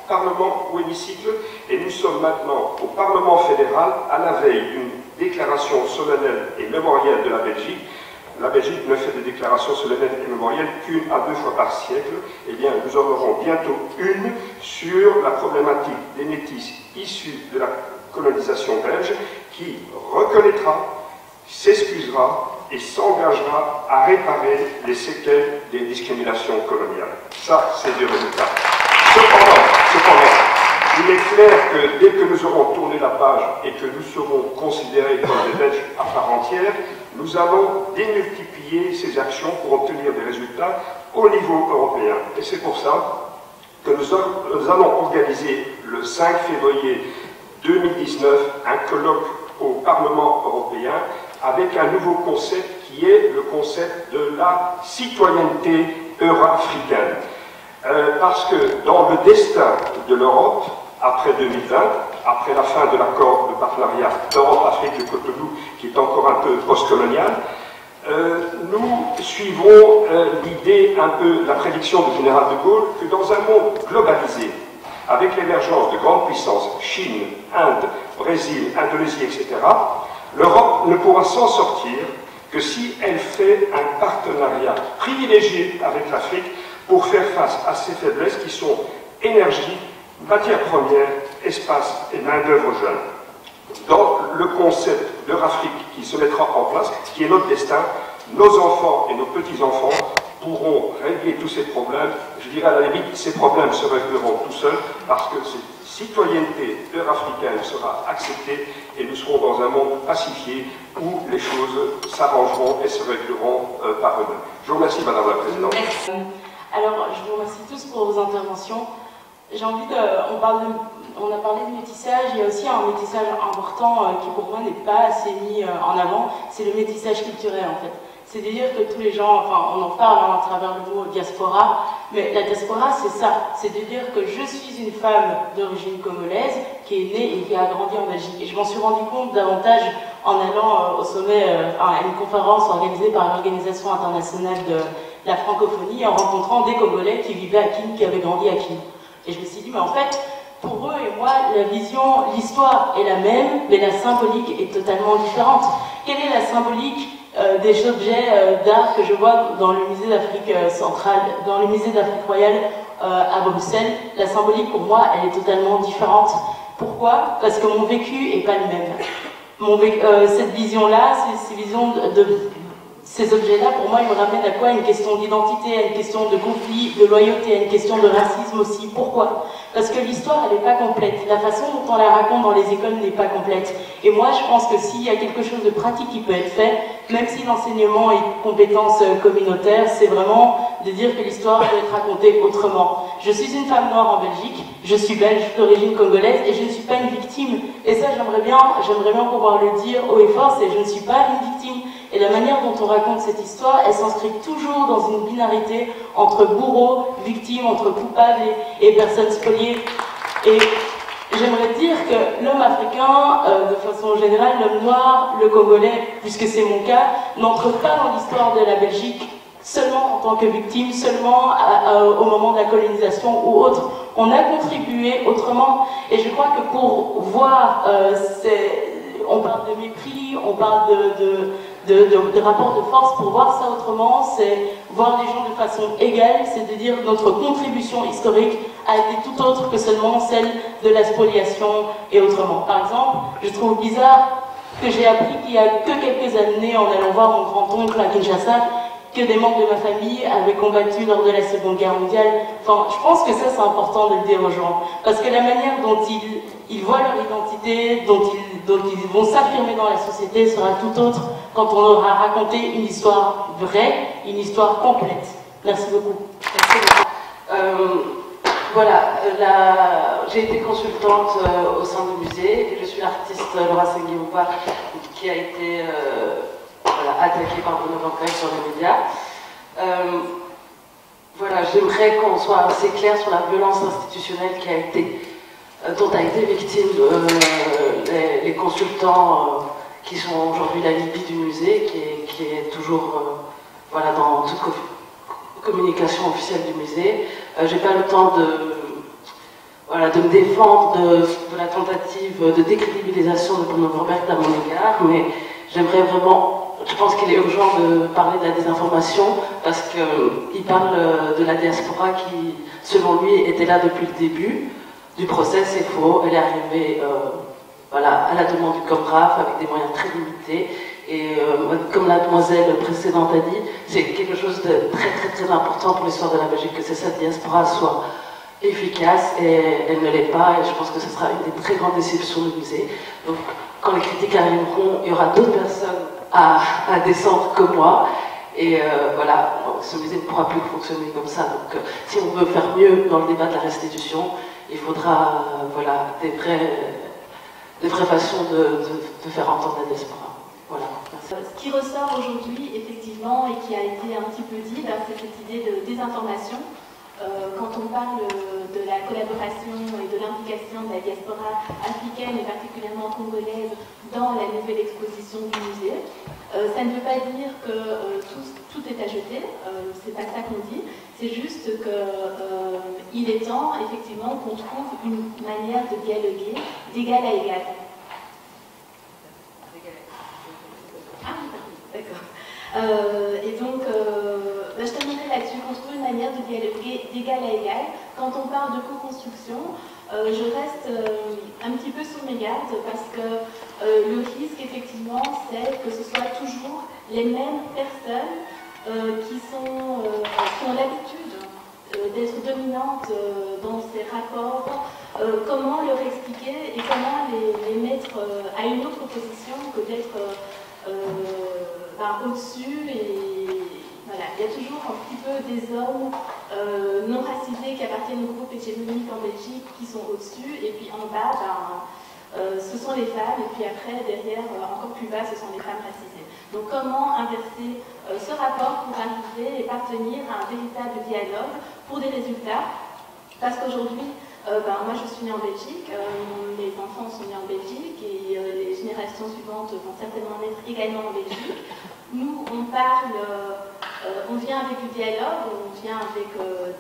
parlements ou hémicycles et nous sommes maintenant au Parlement fédéral à la veille d'une déclaration solennelle et mémorielle de la Belgique. La Belgique ne fait des déclarations solennelles et mémorielles qu'une à 2 fois par siècle. Eh bien, nous en aurons bientôt une sur la problématique des métis issus de la colonisation belge qui reconnaîtra, s'excusera et s'engagera à réparer les séquelles des discriminations coloniales. Ça, c'est du résultat. Cependant, il est clair que dès que nous aurons tourné la page et que nous serons considérés comme des Belges à part entière, nous allons démultiplier ces actions pour obtenir des résultats au niveau européen. Et c'est pour ça que nous allons organiser le 5 février 2019 un colloque au Parlement européen avec un nouveau concept qui est le concept de la citoyenneté euro-africaine. Parce que dans le destin de l'Europe, après 2020, après la fin de l'accord de partenariat Europe-Afrique de Cotonou, qui est encore un peu post-colonial, nous suivrons l'idée, un peu la prédiction du général de Gaulle, que dans un monde globalisé, avec l'émergence de grandes puissances, Chine, Inde, Brésil, Indonésie, etc., l'Europe ne pourra s'en sortir que si elle fait un partenariat privilégié avec l'Afrique pour faire face à ces faiblesses qui sont énergie, matières premières, espace et main-d'œuvre jeune. Dans le concept d'Eurafrique qui se mettra en place, qui est notre destin, nos enfants et nos petits-enfants pourront régler tous ces problèmes. Je dirais à la limite, ces problèmes se régleront tout seuls parce que cette citoyenneté euro-africaine sera acceptée et nous serons dans un monde pacifié où les choses s'arrangeront et se régleront par eux-mêmes. Je vous remercie, Madame la Présidente. Merci. Alors, je vous remercie tous pour vos interventions. J'ai envie de... On a parlé de métissage, il y a aussi un métissage important qui pour moi n'est pas assez mis en avant, c'est le métissage culturel en fait. C'est-à-dire que tous les gens, enfin on en parle à travers le mot diaspora, mais la diaspora c'est ça, c'est de dire que je suis une femme d'origine congolaise qui est née et qui a grandi en Belgique. Et je m'en suis rendu compte davantage en allant au sommet, à une conférence organisée par l'Organisation internationale de la francophonie, en rencontrant des Congolais qui vivaient à Kin, qui avaient grandi à Kin. Et je me suis dit, mais en fait, pour eux et moi, la vision, l'histoire est la même, mais la symbolique est totalement différente. Quelle est la symbolique des objets d'art que je vois dans le musée d'Afrique centrale, dans le musée d'Afrique royale à Bruxelles? La symbolique, pour moi, elle est totalement différente. Pourquoi? Parce que mon vécu n'est pas le même. Cette vision-là, ces visions ces objets-là, pour moi, ils me ramènent à quoi? À une question d'identité, à une question de conflit, de loyauté, à une question de racisme aussi. Pourquoi? Parce que l'histoire, elle n'est pas complète. La façon dont on la raconte dans les écoles n'est pas complète. Et moi, je pense que s'il y a quelque chose de pratique qui peut être fait, même si l'enseignement est une compétence communautaire, c'est vraiment de dire que l'histoire doit être racontée autrement. Je suis une femme noire en Belgique, je suis belge d'origine congolaise et je ne suis pas une victime. Et ça, j'aimerais bien pouvoir le dire haut et fort, c'est je ne suis pas une victime. Et Et la manière dont on raconte cette histoire, elle s'inscrit toujours dans une binarité entre bourreaux, victimes, entre coupables et personnes spoliées. Et j'aimerais dire que l'homme africain, de façon générale, l'homme noir, le Congolais, puisque c'est mon cas, n'entre pas dans l'histoire de la Belgique seulement en tant que victime, seulement au moment de la colonisation ou autre. On a contribué autrement. Et je crois que pour voir, on parle de mépris, on parle de rapport de force, pour voir ça autrement, c'est voir les gens de façon égale, c'est de dire notre contribution historique a été tout autre que seulement celle de la spoliation et autrement. Par exemple, je trouve bizarre que j'ai appris qu'il y a que quelques années, en allant voir mon grand-oncle à Kinshasa, que des membres de ma famille avaient combattu lors de la Seconde Guerre mondiale. Enfin, je pense que ça, c'est important de le dire aux gens. Parce que la manière dont ils voient leur identité, dont ils vont s'affirmer dans la société sera tout autre quand on aura raconté une histoire vraie, une histoire complète. Merci beaucoup. Merci beaucoup. Voilà, j'ai été consultante au sein du musée. Je suis l'artiste Laura Sengioupa qui a été attaquée par Bruno Van Gogh sur les médias. Voilà, j'aimerais qu'on soit assez clair sur la violence institutionnelle dont a été victime les consultants qui sont aujourd'hui la Libye du musée, qui est toujours dans toute communication officielle du musée. J'ai pas le temps de me défendre de la tentative de décrédibilisation de Bruno Vanberg à mon égard, mais j'aimerais vraiment, je pense qu'il est urgent de parler de la désinformation parce qu'il parle de la diaspora qui, selon lui, était là depuis le début du procès. C'est faux, elle est arrivée à la demande du COPRAF avec des moyens très limités. Et comme la demoiselle précédente a dit, c'est quelque chose de très très très important pour l'histoire de la Belgique que cette diaspora soit efficace, et elle ne l'est pas, et je pense que ce sera une des très grandes déceptions du musée. Donc quand les critiques arriveront, il y aura d'autres personnes à descendre que moi, et ce musée ne pourra plus fonctionner comme ça. Donc si on veut faire mieux dans le débat de la restitution, il faudra des vraies façons de faire entendre la diaspora. Voilà. Ce qui ressort aujourd'hui, effectivement, et qui a été un petit peu dit, c'est cette idée de désinformation. Quand on parle de la collaboration et de l'implication de la diaspora africaine et particulièrement congolaise dans la nouvelle exposition du musée, ça ne veut pas dire que tout est à jeter, c'est pas ça qu'on dit, c'est juste qu'il est temps effectivement qu'on trouve une manière de dialoguer d'égal à égal. Ah, d'accord. Et donc, je terminerai là-dessus, qu'on trouve une manière de dialoguer d'égal à égal. Quand on parle de co-construction, je reste un petit peu sur mes gardes parce que le risque, effectivement, c'est que ce soit toujours les mêmes personnes qui ont l'habitude d'être dominantes dans ces rapports. Comment leur expliquer et comment les mettre à une autre position que d'être au-dessus, et voilà, il y a toujours un petit peu des hommes non racisés qui appartiennent au groupe hégémonique en Belgique qui sont au-dessus, et puis en bas, ce sont les femmes, et puis après, derrière, encore plus bas, ce sont les femmes racisées. Donc comment inverser ce rapport pour arriver et parvenir à un véritable dialogue pour des résultats? Parce qu'aujourd'hui, moi je suis née en Belgique, mes enfants sont nés en Belgique, et les générations suivantes vont certainement naître également en Belgique. Nous, on parle, on vient avec du dialogue, on vient avec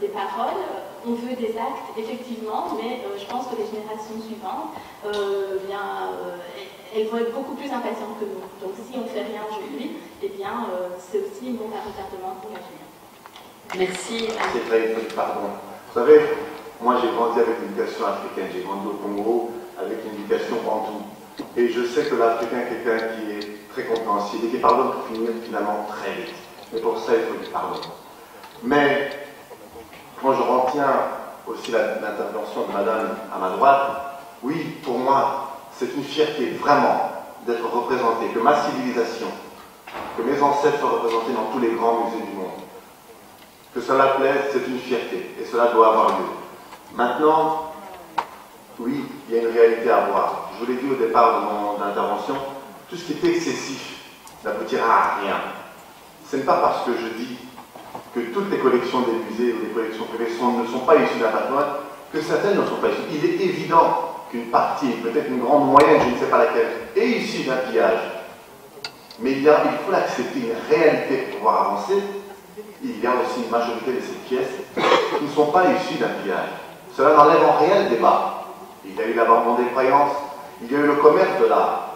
des paroles, on veut des actes, effectivement, mais je pense que les générations suivantes, elles vont être beaucoup plus impatientes que nous. Donc si on ne fait rien aujourd'hui, c'est aussi une bombe à retardement pour l'avenir. Merci. C'est vrai, pardon. Vous savez, moi j'ai grandi avec l'éducation africaine, j'ai grandi au Congo avec une éducation bantoue. Et je sais que l'Africain est quelqu'un qui est très compréhensible et qui pardonne pour finir finalement très vite. Mais pour ça, il faut du pardon. Mais, quand je retiens aussi l'intervention de madame à ma droite, oui, pour moi, c'est une fierté vraiment d'être représenté, que ma civilisation, que mes ancêtres soient représentés dans tous les grands musées du monde. Que cela plaise, c'est une fierté, et cela doit avoir lieu. Maintenant, oui, il y a une réalité à voir. Je vous l'ai dit au départ de mon intervention, tout ce qui est excessif n'aboutira à rien. Ce n'est pas parce que je dis que toutes les collections des musées ou des collections privées ne sont pas issues d'un patrimoine que certaines ne sont pas issues. Il est évident qu'une partie, peut-être une grande moyenne, je ne sais pas laquelle, est issue d'un pillage. Mais il faut accepter une réalité pour pouvoir avancer. Il y a aussi une majorité de ces pièces qui ne sont pas issues d'un pillage. Cela n'enlève en rien le débat. Il y a eu l'abandon des croyances, il y a eu le commerce de l'art.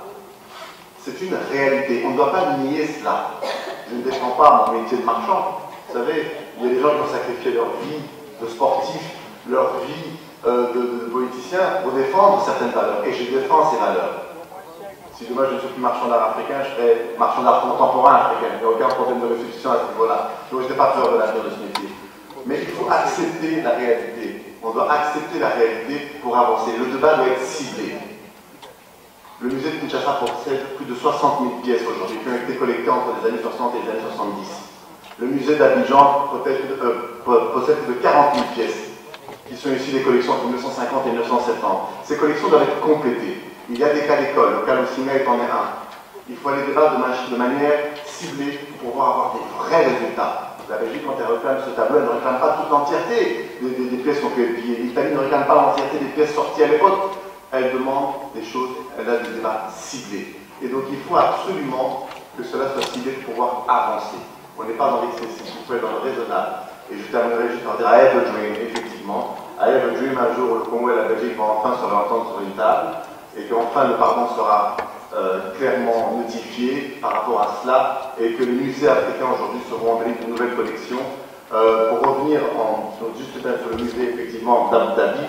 C'est une réalité. On ne doit pas nier cela. Je ne défends pas mon métier de marchand. Vous savez, il y a des gens qui ont sacrifié leur vie de sportifs, leur vie de politiciens pour défendre certaines valeurs. Et je défends ces valeurs. Si demain je ne suis plus marchand d'art africain, je serai marchand d'art contemporain africain. Il n'y a aucun problème de réflexion à ce niveau-là. Donc je n'ai pas peur de l'avenir de ce métier. Mais il faut accepter la réalité. On doit accepter la réalité pour avancer. Le débat doit être ciblé. Le musée de Kinshasa possède plus de 60 000 pièces aujourd'hui qui ont été collectées entre les années 60 et les années 70. Le musée d'Abidjan possède plus de 40 000 pièces qui sont issues des collections entre 1950 et 1970. Ces collections doivent être complétées. Il y a des cas d'école, le cas Lusinga est en est un. Il faut aller débattre de manière ciblée pour pouvoir avoir des vrais résultats. La Belgique, quand elle réclame ce tableau, elle ne réclame pas toute l'entièreté des pièces qui ont pu être pillées. L'Italie ne réclame pas l'entièreté des pièces sorties à l'époque. Elle demande des choses, elle a des débats ciblés. Et donc il faut absolument que cela soit ciblé pour pouvoir avancer. On n'est pas dans l'excessif, il faut être dans le raisonnable. Et je terminerai juste par dire I have a dream, effectivement. I have a dream, un jour où le Congo et la Belgique vont enfin se réentendre sur une table, et qu'enfin le pardon sera clairement notifié par rapport à cela, et que les musées africains aujourd'hui seront embellis de nouvelles collections. Pour revenir juste sur le musée effectivement d'Abu Dhabi,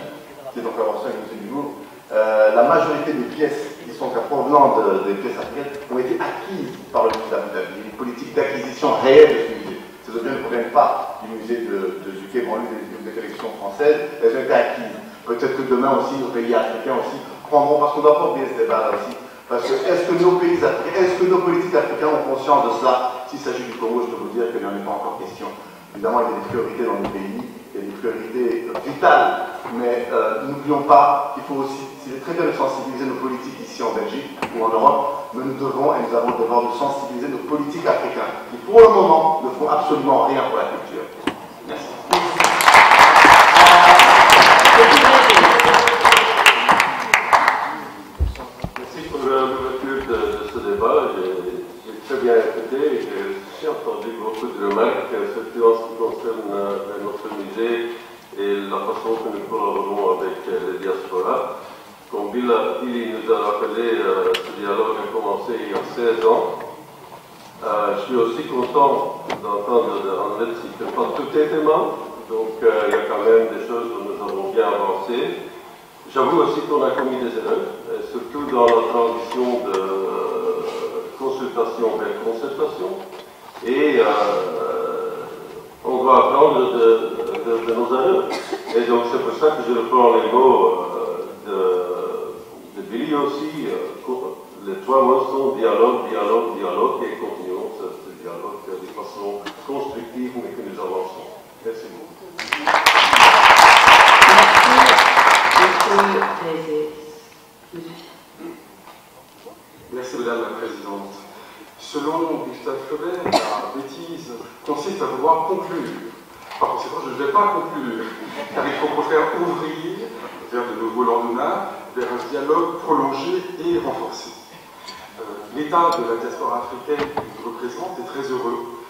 qui est donc la version du musée du Louvre, la majorité des pièces qui sont provenant des pièces africaines ont été acquises par le musée d'Abu Dhabi. Il y a une politique d'acquisition réelle de ce musée. Ces objets ne proviennent pas du musée du Quai Branly des collections françaises, elles ont été acquises. Peut-être que demain aussi, nos pays africains aussi prendront, parce qu'on ne doit pas oublier ce débat là aussi, parce que est-ce que nos pays africains, est-ce que nos politiques africains ont conscience de cela? S'il s'agit du Congo, je peux vous dire qu'il n'y en est pas encore question. Évidemment, il y a des priorités dans nos pays, il y a des priorités vitales, mais n'oublions pas qu'il faut aussi, c'est très bien de sensibiliser nos politiques ici en Belgique ou en Europe, mais nous devons et nous avons le devoir de sensibiliser nos politiques africains, qui pour le moment ne font absolument rien pour la culture. Merci. Merci pour l'ouverture de ce débat. J'ai très bien écouté et j'ai aussi entendu beaucoup de remarques, surtout en ce qui concerne notre musée et la façon que nous collaborons avec les diasporas. Comme Billy nous a rappelé, ce dialogue a commencé il y a 16 ans. Je suis aussi content d'entendre Annette citer pas tous les témoins, donc il y a quand même des choses où nous avons bien avancé. J'avoue aussi qu'on a commis des erreurs, surtout dans la transition de consultation vers concertation. Et on doit apprendre de nos erreurs. Et donc c'est pour ça que je reprends les mots de Billy aussi. Les trois mots sont dialogue, dialogue, dialogue, et continuons ce dialogue de façon constructive, mais que nous avançons. Merci beaucoup. Merci Madame la Présidente. Selon Gustave Flaubert, la bêtise consiste à vouloir conclure. Par conséquent, je ne vais pas conclure, car il faut faire ouvrir vers de nouveaux lendemains, vers un dialogue prolongé et renforcé. L'État de la diaspora africaine que je représente est très heureux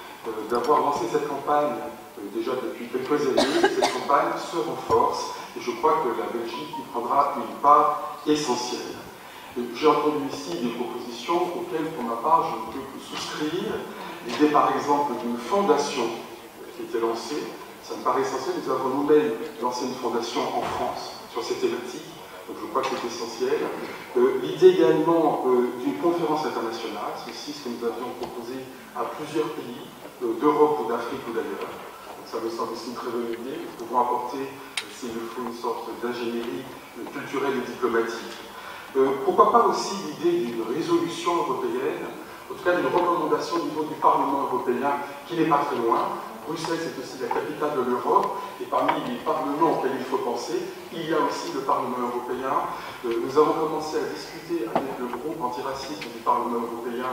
d'avoir lancé cette campagne déjà depuis quelques années. Cette campagne se renforce et je crois que la Belgique y prendra une part essentielle. J'ai entendu ici des propositions auxquelles, pour ma part, je ne peux que souscrire. L'idée, par exemple, d'une fondation qui a été lancée, ça me paraît essentiel. Nous avons nous-mêmes lancé une fondation en France sur ces thématiques. Donc je crois que c'est essentiel. L'idée également d'une conférence internationale, c'est aussi ce que nous avions proposé à plusieurs pays d'Europe ou d'Afrique ou d'ailleurs. Ça me semble aussi une très bonne idée. Nous pouvons apporter, s'il le faut, une sorte d'ingénierie culturelle et diplomatique. Pourquoi pas aussi l'idée d'une résolution européenne, en tout cas d'une recommandation au niveau du Parlement européen qui n'est pas très loin, Bruxelles, c'est aussi la capitale de l'Europe, et parmi les parlements auxquels il faut penser, il y a aussi le Parlement européen. Nous avons commencé à discuter avec le groupe antiracisme du Parlement européen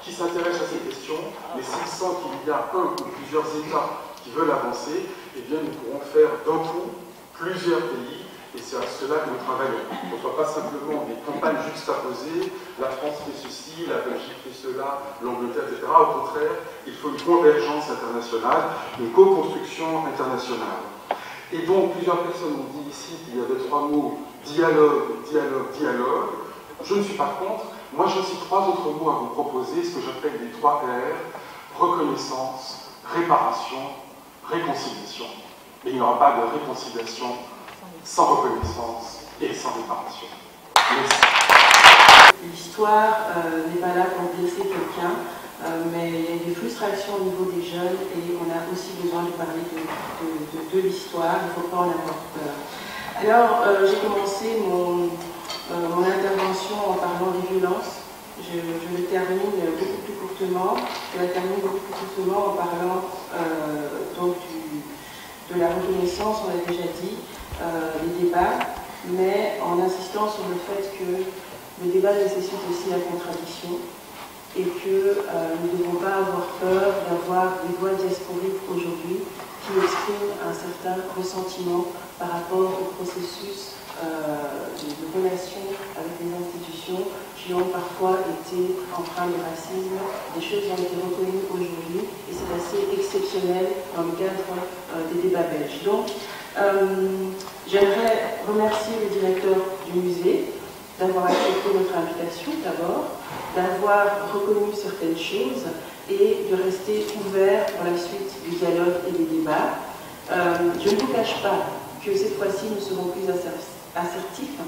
qui s'intéresse à ces questions, mais s'il sent qu'il y a un ou plusieurs États qui veulent avancer, eh bien nous pourrons faire d'un coup plusieurs pays, et c'est à cela que nous travaillons. On ne soit pas simplement des campagnes juxtaposées, la France fait ceci, la Belgique fait cela, l'Angleterre, etc. Au contraire, il faut une convergence internationale, une co-construction internationale. Et donc, plusieurs personnes ont dit ici qu'il y avait 3 mots, dialogue, dialogue, dialogue. Je ne suis pas contre. Moi, j'ai aussi 3 autres mots à vous proposer, ce que j'appelle les 3 R, reconnaissance, réparation, réconciliation. Mais il n'y aura pas de réconciliation sans reconnaissance et sans réparation. Merci. L'histoire n'est pas là pour blesser quelqu'un, mais il y a des frustrations au niveau des jeunes et on a aussi besoin de parler de l'histoire, il ne faut pas en avoir peur. Alors, j'ai commencé mon intervention en parlant des violences. Je le termine beaucoup plus courtement. Je la termine beaucoup plus courtement en parlant donc de la reconnaissance, on l'a déjà dit, les débats, mais en insistant sur le fait que le débat nécessite aussi la contradiction et que nous ne devons pas avoir peur d'avoir des voix diasporiques aujourd'hui qui expriment un certain ressentiment par rapport au processus de relations avec les institutions qui ont parfois été empreintes de racisme. Des choses ont été reconnues aujourd'hui et c'est assez exceptionnel dans le cadre des débats belges. Donc, j'aimerais remercier le directeur du musée d'avoir accepté notre invitation d'abord, d'avoir reconnu certaines choses et de rester ouvert pour la suite du dialogue et des débats. Je ne vous cache pas que cette fois-ci nous serons plus assertifs,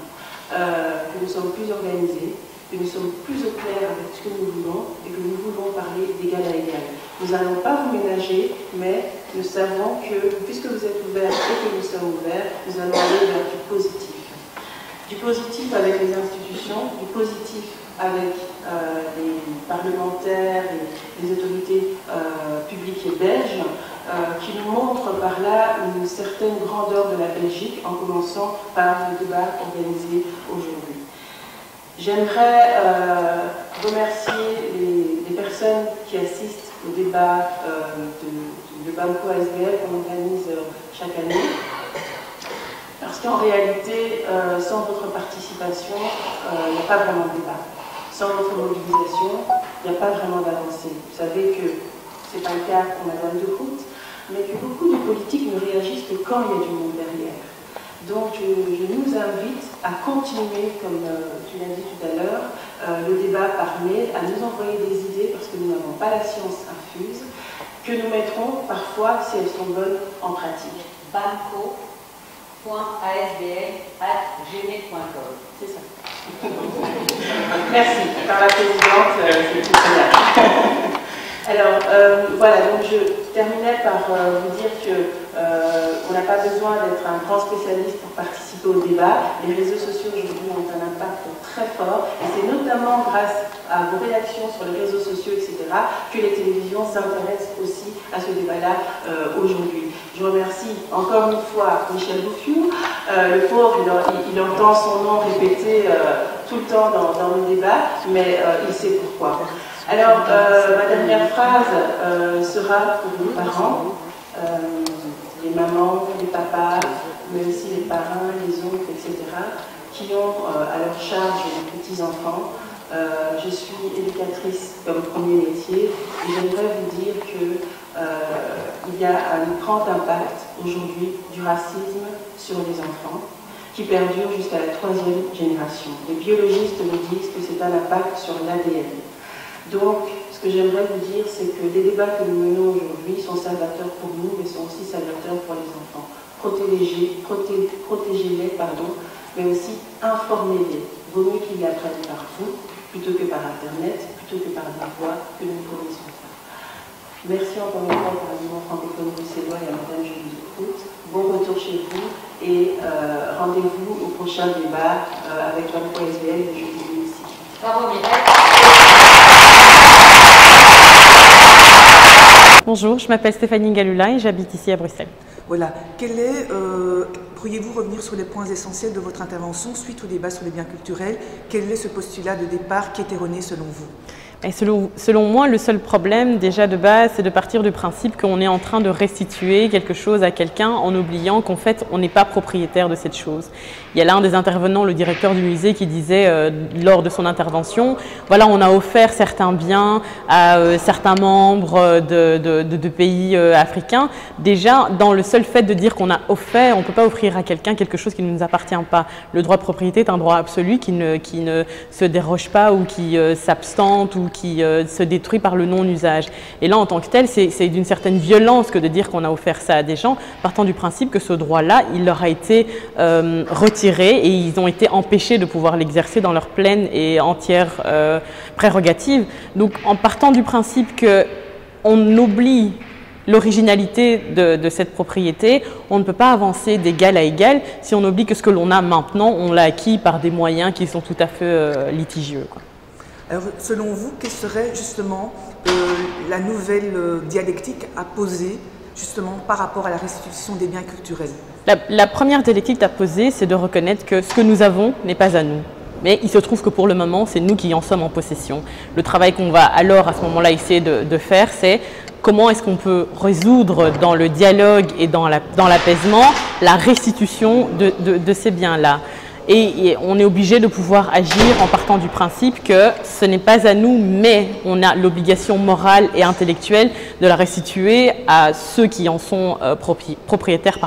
que nous sommes plus organisés, que nous sommes plus au clair avec ce que nous voulons et que nous voulons parler d'égal à égal. Nous n'allons pas vous ménager, mais nous savons que, puisque vous êtes ouverts et que nous sommes ouverts, nous allons aller vers du positif. Du positif avec les institutions, du positif avec les parlementaires et les autorités publiques et belges, qui nous montrent par là une certaine grandeur de la Belgique, en commençant par le débat organisé aujourd'hui. J'aimerais remercier les personnes qui assistent au débat de Banco ASBL qu'on organise chaque année. Parce qu'en réalité, sans votre participation, il n'y a pas vraiment de débat. Sans votre mobilisation, il n'y a pas vraiment d'avancée. Vous savez que ce n'est pas le cas pour Madame de Hout, mais que beaucoup de politiques ne réagissent que quand il y a du monde derrière. Donc je nous invite à continuer, comme tu l'as dit tout à l'heure, le débat par mail, à nous envoyer des idées parce que nous n'avons pas la science infuse, que nous mettrons parfois, si elles sont bonnes, en pratique. banco.asbl@gmail.com. C'est ça. Merci. Par la présidente, c'est tout ça. Alors, voilà, donc je terminais par vous dire qu'on n'a pas besoin d'être un grand spécialiste pour participer au débat. Les réseaux sociaux aujourd'hui ont un impact très fort et c'est notamment grâce à vos réactions sur les réseaux sociaux, etc., que les télévisions s'intéressent aussi à ce débat-là aujourd'hui. Je remercie encore une fois Michel Bouffiou. Le pauvre, il entend son nom répété tout le temps dans le débat, mais il sait pourquoi. Alors, ma dernière phrase sera pour les parents, les mamans, les papas, mais aussi les parrains, les oncles, etc., qui ont à leur charge les petits-enfants. Je suis éducatrice comme premier métier et j'aimerais vous dire qu'il y a un grand impact aujourd'hui du racisme sur les enfants qui perdure jusqu'à la 3e génération. Les biologistes me disent que c'est un impact sur l'ADN. Donc, ce que j'aimerais vous dire, c'est que les débats que nous menons aujourd'hui sont salvateurs pour nous, mais sont aussi salvateurs pour les enfants. Protégez-les, mais aussi informez-les. Vaut mieux qu'ils l'apprennent par vous, plutôt que par Internet, plutôt que par des voix que nous ne connaissons pas. Merci encore une fois au Parlement francophone bruxellois et à Madame Julie de Hout. Bon retour chez vous et rendez-vous au prochain débat avec Banco ASBL le jeudi ici. Bravo Mireille. Bonjour, je m'appelle Stéphanie Galula et j'habite ici à Bruxelles. Voilà. Pourriez-vous revenir sur les points essentiels de votre intervention suite au débat sur les biens culturels? Quel est ce postulat de départ qui est erroné selon vous? Et selon moi, le seul problème déjà de base, c'est de partir du principe qu'on est en train de restituer quelque chose à quelqu'un en oubliant qu'en fait, on n'est pas propriétaire de cette chose. Il y a l'un des intervenants, le directeur du musée, qui disait lors de son intervention, voilà, on a offert certains biens à certains membres de pays africains. Déjà, dans le seul fait de dire qu'on a offert, on ne peut pas offrir à quelqu'un quelque chose qui ne nous appartient pas. Le droit de propriété est un droit absolu qui ne se déroge pas ou qui s'abstente ou qui se détruit par le non-usage. Et là, en tant que tel, c'est d'une certaine violence que de dire qu'on a offert ça à des gens, partant du principe que ce droit-là, il leur a été retiré et ils ont été empêchés de pouvoir l'exercer dans leur pleine et entière prérogative. Donc, en partant du principe qu'on oublie l'originalité de cette propriété, on ne peut pas avancer d'égal à égal si on oublie que ce que l'on a maintenant, on l'a acquis par des moyens qui sont tout à fait litigieux, quoi. Alors, selon vous, quelle serait justement la nouvelle dialectique à poser justement par rapport à la restitution des biens culturels? La première dialectique à poser, c'est de reconnaître que ce que nous avons n'est pas à nous. Mais il se trouve que pour le moment, c'est nous qui en sommes en possession. Le travail qu'on va alors à ce moment-là essayer de faire, c'est comment est-ce qu'on peut résoudre dans le dialogue et dans l'apaisement la restitution de ces biens-là. Et on est obligé de pouvoir agir en partant du principe que ce n'est pas à nous, mais on a l'obligation morale et intellectuelle de la restituer à ceux qui en sont propriétaires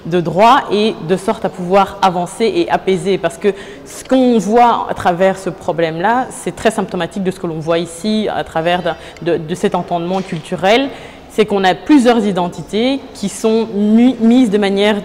de droit, et de sorte à pouvoir avancer et apaiser. Parce que ce qu'on voit à travers ce problème-là, c'est très symptomatique de ce que l'on voit ici à travers de cet entendement culturel, c'est qu'on a plusieurs identités qui sont mises de manière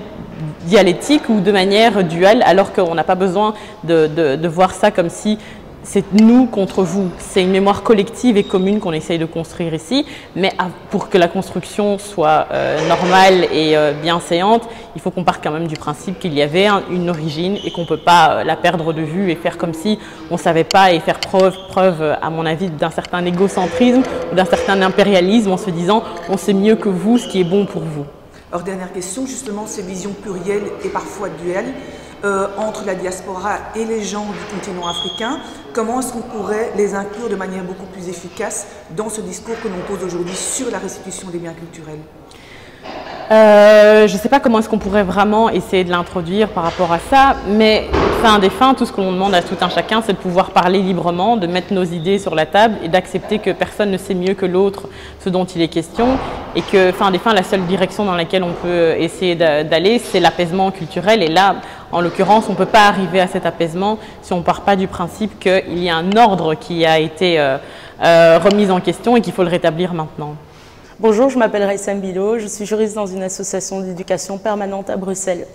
dialectique ou de manière duale, alors qu'on n'a pas besoin de voir ça comme si c'est nous contre vous. C'est une mémoire collective et commune qu'on essaye de construire ici, mais pour que la construction soit normale et bienséante, il faut qu'on parte quand même du principe qu'il y avait une origine et qu'on ne peut pas la perdre de vue et faire comme si on ne savait pas, et faire preuve, à mon avis, d'un certain égocentrisme ou d'un certain impérialisme en se disant on sait mieux que vous ce qui est bon pour vous. Alors, dernière question, justement, ces visions plurielles et parfois duelles entre la diaspora et les gens du continent africain, comment est-ce qu'on pourrait les inclure de manière beaucoup plus efficace dans ce discours que l'on pose aujourd'hui sur la restitution des biens culturels? Je ne sais pas comment est-ce qu'on pourrait vraiment essayer de l'introduire par rapport à ça, mais fin des fins, tout ce que l'on demande à tout un chacun, c'est de pouvoir parler librement, de mettre nos idées sur la table et d'accepter que personne ne sait mieux que l'autre ce dont il est question, et que fin des fins, la seule direction dans laquelle on peut essayer d'aller, c'est l'apaisement culturel. Et là, en l'occurrence, on ne peut pas arriver à cet apaisement si on ne part pas du principe qu'il y a un ordre qui a été remis en question et qu'il faut le rétablir maintenant. Bonjour, je m'appelle Raïssa Mbilo, je suis juriste dans une association d'éducation permanente à Bruxelles.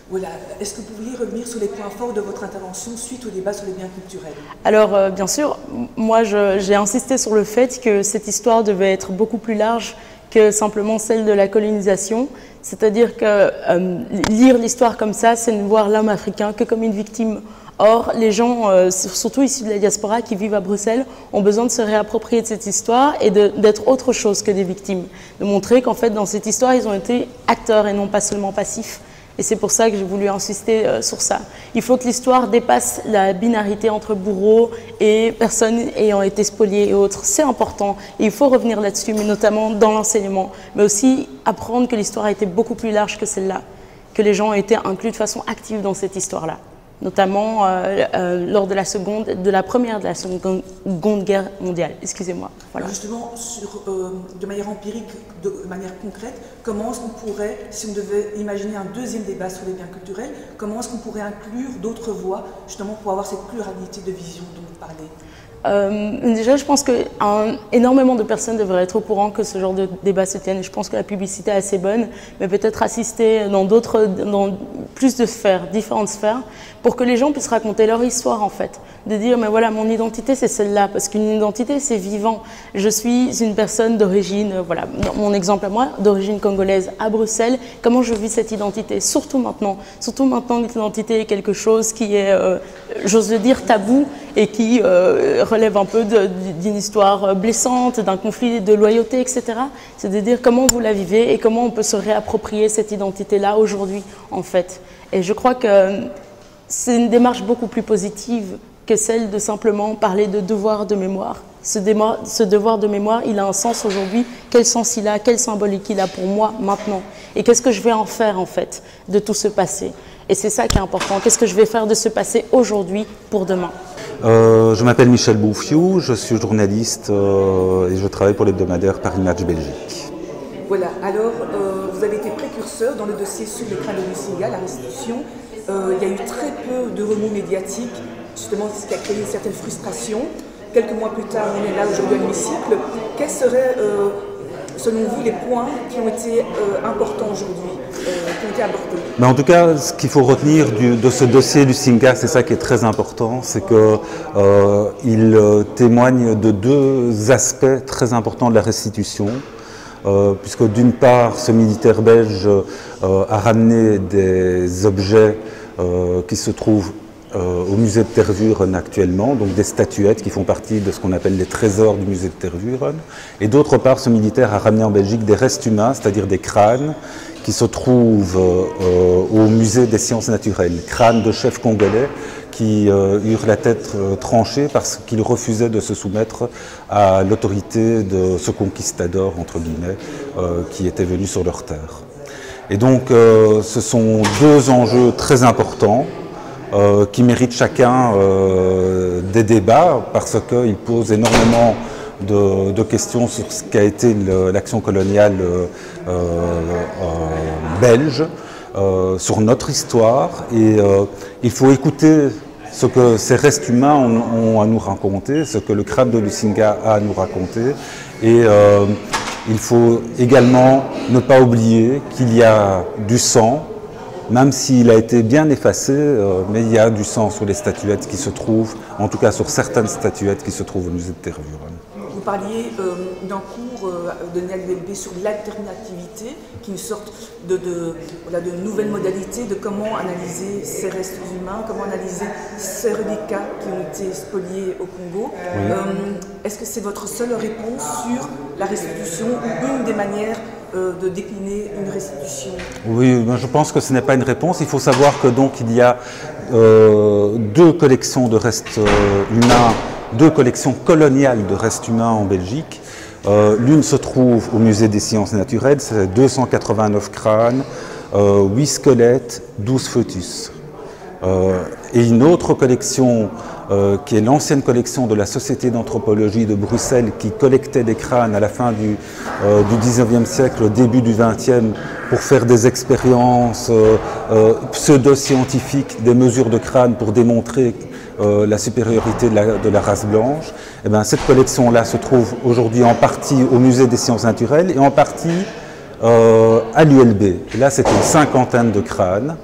Voilà. Est-ce que vous pourriez revenir sur les points forts de votre intervention suite au débat sur les biens culturels? Alors, bien sûr, moi j'ai insisté sur le fait que cette histoire devait être beaucoup plus large que simplement celle de la colonisation. C'est-à-dire que lire l'histoire comme ça, c'est ne voir l'homme africain que comme une victime. Or, les gens, surtout issus de la diaspora qui vivent à Bruxelles, ont besoin de se réapproprier de cette histoire et d'être autre chose que des victimes. De montrer qu'en fait, dans cette histoire, ils ont été acteurs et non pas seulement passifs. Et c'est pour ça que j'ai voulu insister sur ça. Il faut que l'histoire dépasse la binarité entre bourreaux et personnes ayant été spoliées et autres. C'est important et il faut revenir là-dessus, mais notamment dans l'enseignement. Mais aussi apprendre que l'histoire a été beaucoup plus large que celle-là, que les gens ont été inclus de façon active dans cette histoire-là. Notamment lors de la première de la Seconde Guerre mondiale. Excusez-moi. Voilà. Justement, de manière empirique, de manière concrète, comment est-ce qu'on pourrait, si on devait imaginer un deuxième débat sur les biens culturels, comment est-ce qu'on pourrait inclure d'autres voix, justement pour avoir cette pluralité de vision dont vous parlez? Déjà, je pense que énormément de personnes devraient être au courant que ce genre de débat se tienne. Je pense que la publicité est assez bonne, mais peut-être assister dans plus de sphères, différentes sphères, pour que les gens puissent raconter leur histoire en fait. De dire, mais voilà, mon identité c'est celle-là, parce qu'une identité c'est vivant. Je suis une personne d'origine, voilà, mon exemple à moi, d'origine congolaise à Bruxelles. Comment je vis cette identité? Surtout maintenant que l'identité est quelque chose qui est, j'ose le dire, tabou. et qui relève un peu d'une histoire blessante, d'un conflit de loyauté, etc. C'est de dire comment vous la vivez et comment on peut se réapproprier cette identité-là aujourd'hui, en fait. Et je crois que c'est une démarche beaucoup plus positive que celle de simplement parler de devoir de mémoire. Ce devoir de mémoire, il a un sens aujourd'hui. Quel sens il a, quelle symbolique il a pour moi maintenant? Et qu'est-ce que je vais en faire, en fait, de tout ce passé? Et c'est ça qui est important. Qu'est-ce que je vais faire de ce passé aujourd'hui pour demain? Je m'appelle Michel Bouffiou, je suis journaliste et je travaille pour l'hebdomadaire Paris Match Belgique. Voilà, alors vous avez été précurseur dans le dossier sur le crâne de Lusinga, la restitution. Il y a eu très peu de remous médiatiques, justement ce qui a créé une certaine frustration. Quelques mois plus tard, on est là aujourd'hui à l'hémicycle. Quels seraient, selon vous, les points qui ont été importants aujourd'hui, qui ont été abordés? Mais en tout cas, ce qu'il faut retenir de ce dossier Lusinga, c'est ça qui est très important, c'est qu'il témoigne de deux aspects très importants de la restitution. Puisque d'une part, ce militaire belge a ramené des objets qui se trouvent au musée de Tervuren actuellement, donc des statuettes qui font partie de ce qu'on appelle les trésors du musée de Tervuren. Et d'autre part, ce militaire a ramené en Belgique des restes humains, c'est-à-dire des crânes, qui se trouvent au musée des sciences naturelles. Crânes de chefs congolais qui eurent la tête tranchée parce qu'ils refusaient de se soumettre à l'autorité de ce conquistador, entre guillemets, qui était venu sur leur terre. Et donc, ce sont deux enjeux très importants qui méritent chacun des débats parce qu'ils posent énormément de questions sur ce qu'a été l'action coloniale belge, sur notre histoire. Et il faut écouter ce que ces restes humains ont à nous raconter, ce que le crâne de Lusinga a à nous raconter. Et il faut également ne pas oublier qu'il y a du sang, même s'il a été bien effacé, mais il y a du sang sur les statuettes qui se trouvent, en tout cas sur certaines statuettes qui se trouvent au musée de Tervuren. Vous parliez d'un cours de l'ULB sur l'alternativité, qui est une sorte de nouvelles modalités de comment analyser ces restes humains, comment analyser ces reliquats qui ont été spoliés au Congo. Oui. Est-ce que c'est votre seule réponse sur la restitution ou une des manières de décliner une restitution? Oui, je pense que ce n'est pas une réponse. Il faut savoir que donc il y a deux collections de restes humains, deux collections coloniales de restes humains en Belgique. L'une se trouve au musée des sciences naturelles, c'est 289 crânes, 8 squelettes, 12 foetus. Et une autre collection qui est l'ancienne collection de la Société d'anthropologie de Bruxelles qui collectait des crânes à la fin du 19e siècle, au début du 20e, pour faire des expériences pseudo-scientifiques, des mesures de crâne pour démontrer la supériorité de la race blanche. Et bien, cette collection-là se trouve aujourd'hui en partie au musée des sciences naturelles et en partie à l'ULB. Et là, c'est une cinquantaine de crânes.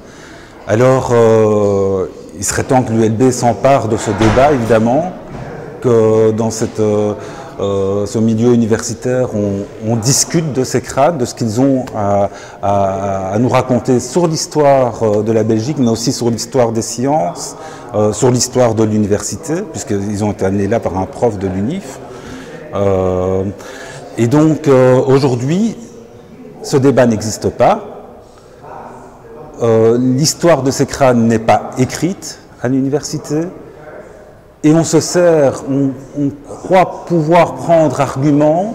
Alors, il serait temps que l'ULB s'empare de ce débat, évidemment, que dans ce milieu universitaire, on discute de ces crânes, de ce qu'ils ont à nous raconter sur l'histoire de la Belgique, mais aussi sur l'histoire des sciences, sur l'histoire de l'université, puisqu'ils ont été amenés là par un prof de l'UNIF. Et donc, aujourd'hui, ce débat n'existe pas. L'histoire de ces crânes n'est pas écrite à l'université et on se sert, on croit pouvoir prendre argument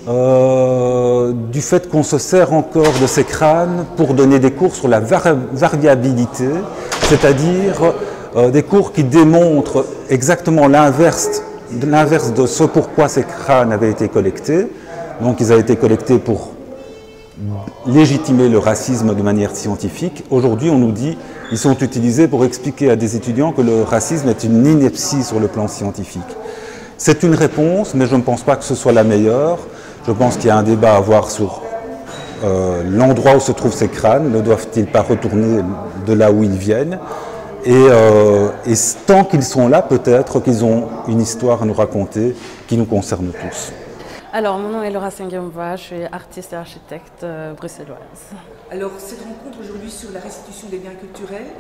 du fait qu'on se sert encore de ces crânes pour donner des cours sur la variabilité, c'est-à-dire des cours qui démontrent exactement l'inverse de ce pourquoi ces crânes avaient été collectés. Donc ils avaient été collectés pour légitimer le racisme de manière scientifique. Aujourd'hui, on nous dit qu'ils sont utilisés pour expliquer à des étudiants que le racisme est une ineptie sur le plan scientifique. C'est une réponse, mais je ne pense pas que ce soit la meilleure. Je pense qu'il y a un débat à avoir sur l'endroit où se trouvent ces crânes. Ne doivent-ils pas retourner de là où ils viennent? Et tant qu'ils sont là, peut-être qu'ils ont une histoire à nous raconter qui nous concerne tous. Alors, mon nom est Laura Sengiomva, je suis artiste et architecte bruxelloise. Alors, cette rencontre aujourd'hui sur la restitution des biens culturels,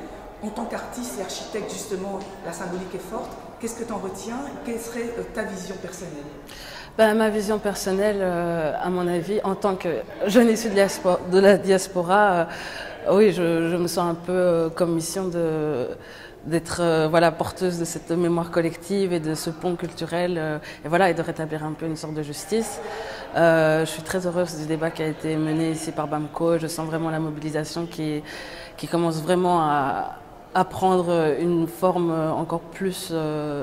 en tant qu'artiste et architecte, justement, la symbolique est forte. Qu'est-ce que tu en retiens? Quelle serait ta vision personnelle? Ben, ma vision personnelle, à mon avis, en tant que jeune issue de la diaspora, oui, je me sens un peu comme mission d'être voilà, porteuse de cette mémoire collective et de ce pont culturel et, voilà, et de rétablir un peu une sorte de justice. Je suis très heureuse du débat qui a été mené ici par BAMCO. Je sens vraiment la mobilisation qui commence vraiment à prendre une forme encore plus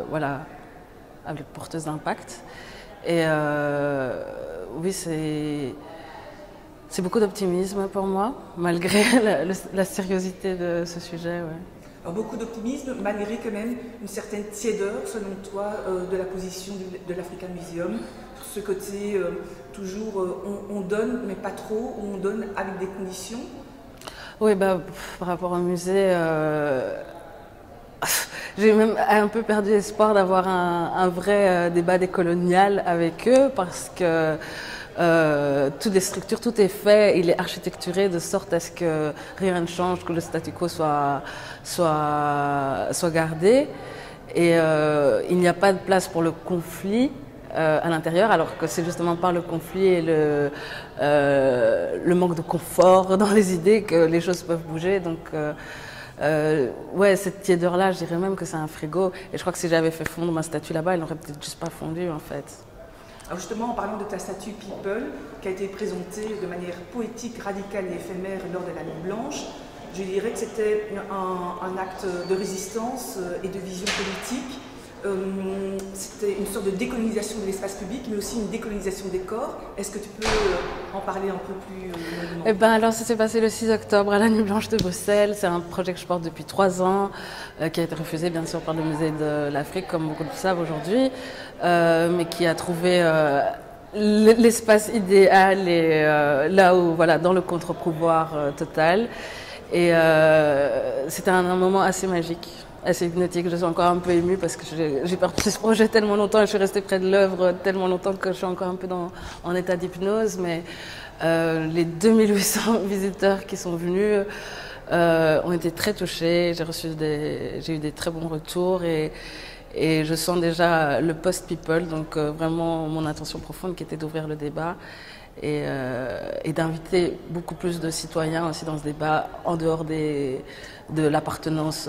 voilà, avec porteuse d'impact. Et oui, c'est beaucoup d'optimisme pour moi, malgré la sériosité de ce sujet. Ouais. Alors, beaucoup d'optimisme, malgré quand même une certaine tiédeur, selon toi, de la position de l'African Museum, sur ce côté toujours on donne, mais pas trop, on donne avec des conditions. Oui, bah, par rapport au musée, j'ai même un peu perdu espoir d'avoir un vrai débat décolonial avec eux, parce que toutes les structures, tout est fait, il est architecturé de sorte à ce que rien ne change, que le statu quo soit gardé. Et il n'y a pas de place pour le conflit à l'intérieur, alors que c'est justement par le conflit et le manque de confort dans les idées que les choses peuvent bouger. Donc, ouais, cette tiédeur-là, je dirais même que c'est un frigo. Et je crois que si j'avais fait fondre ma statue là-bas, elle n'aurait peut-être juste pas fondu, en fait. Alors justement, en parlant de ta statue People, qui a été présentée de manière poétique, radicale et éphémère lors de la Nuit Blanche, je dirais que c'était un acte de résistance et de vision politique. C'était une sorte de décolonisation de l'espace public, mais aussi une décolonisation des corps. Est-ce que tu peux en parler un peu plus longuement? Eh ben, alors, ça s'est passé le 6 octobre à la Nuit Blanche de Bruxelles. C'est un projet que je porte depuis 3 ans, qui a été refusé bien sûr par le Musée de l'Afrique, comme beaucoup le savent aujourd'hui, mais qui a trouvé l'espace idéal et là où, voilà, dans le contre-pouvoir total. Et c'était un moment assez magique, assez hypnotique. Je suis encore un peu émue parce que j'ai porté ce projet tellement longtemps et je suis restée près de l'œuvre tellement longtemps que je suis encore un peu en état d'hypnose. Mais les 2800 visiteurs qui sont venus ont été très touchés. J'ai eu des très bons retours et je sens déjà le post-people, donc vraiment mon intention profonde qui était d'ouvrir le débat. Et d'inviter beaucoup plus de citoyens aussi dans ce débat, en dehors de l'appartenance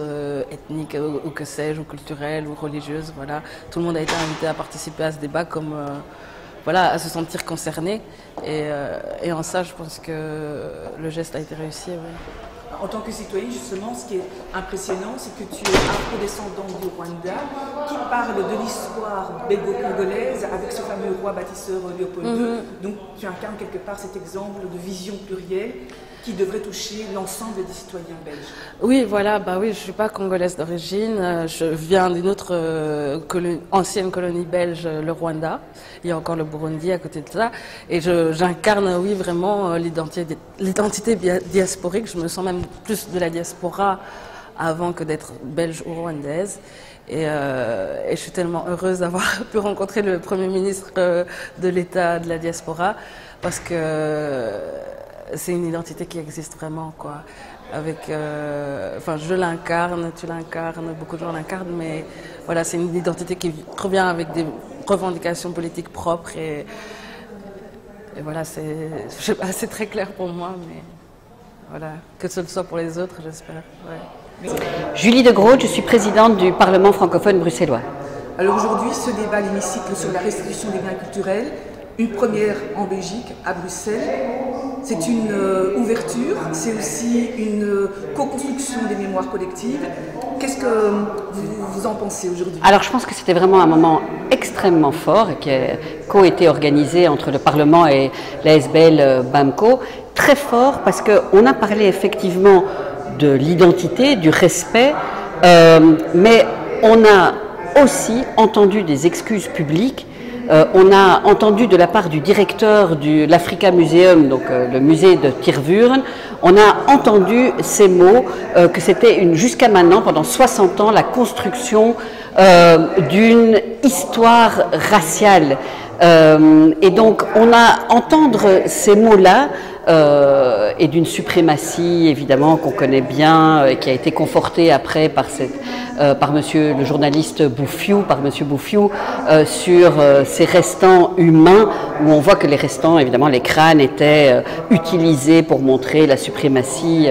ethnique ou que sais-je, ou culturelle ou religieuse. Voilà. Tout le monde a été invité à participer à ce débat, comme voilà, à se sentir concerné. Et en ça, je pense que le geste a été réussi. Ouais. En tant que citoyenne, justement, ce qui est impressionnant, c'est que tu es afro-descendant du Rwanda, qui parle de l'histoire belgo-congolaise avec ce fameux roi bâtisseur Léopold II. Donc tu incarnes quelque part cet exemple de vision plurielle qui devrait toucher l'ensemble des citoyens belges. Oui, voilà, bah oui, je ne suis pas congolaise d'origine, je viens d'une autre ancienne colonie belge, le Rwanda. Il y a encore le Burundi à côté de ça. Et j'incarne, oui, vraiment l'identité diasporique. Je me sens même plus de la diaspora avant que d'être belge ou rwandaise. Et je suis tellement heureuse d'avoir pu rencontrer le Premier ministre de l'État de la diaspora, parce que c'est une identité qui existe vraiment, quoi. Avec, enfin, je l'incarne, tu l'incarnes, beaucoup de gens l'incarnent, mais voilà, c'est une identité qui revient avec des revendications politiques propres et voilà, c'est très clair pour moi, mais voilà, que ce soit pour les autres, j'espère. Ouais. Julie de Groot, je suis présidente du Parlement francophone bruxellois. Alors aujourd'hui, ce débat à l'hémicycle sur la restitution des biens culturels, une première en Belgique, à Bruxelles. C'est une ouverture, c'est aussi une co-construction des mémoires collectives. Qu'est-ce que vous en pensez aujourd'hui? Alors je pense que c'était vraiment un moment extrêmement fort qui a co-été organisé entre le Parlement et la SBL BAMCO. Très fort parce qu'on a parlé effectivement de l'identité, du respect, mais on a aussi entendu des excuses publiques. On a entendu de la part du directeur de l'Africa Museum, donc le musée de Tervuren, on a entendu ces mots, que c'était jusqu'à maintenant, pendant 60 ans, la construction d'une histoire raciale. Et donc, entendre ces mots-là, et d'une suprématie, évidemment, qu'on connaît bien, qui a été confortée après par monsieur le journaliste Bouffiou, sur ces restants humains, où on voit que les restants, évidemment, les crânes étaient utilisés pour montrer la suprématie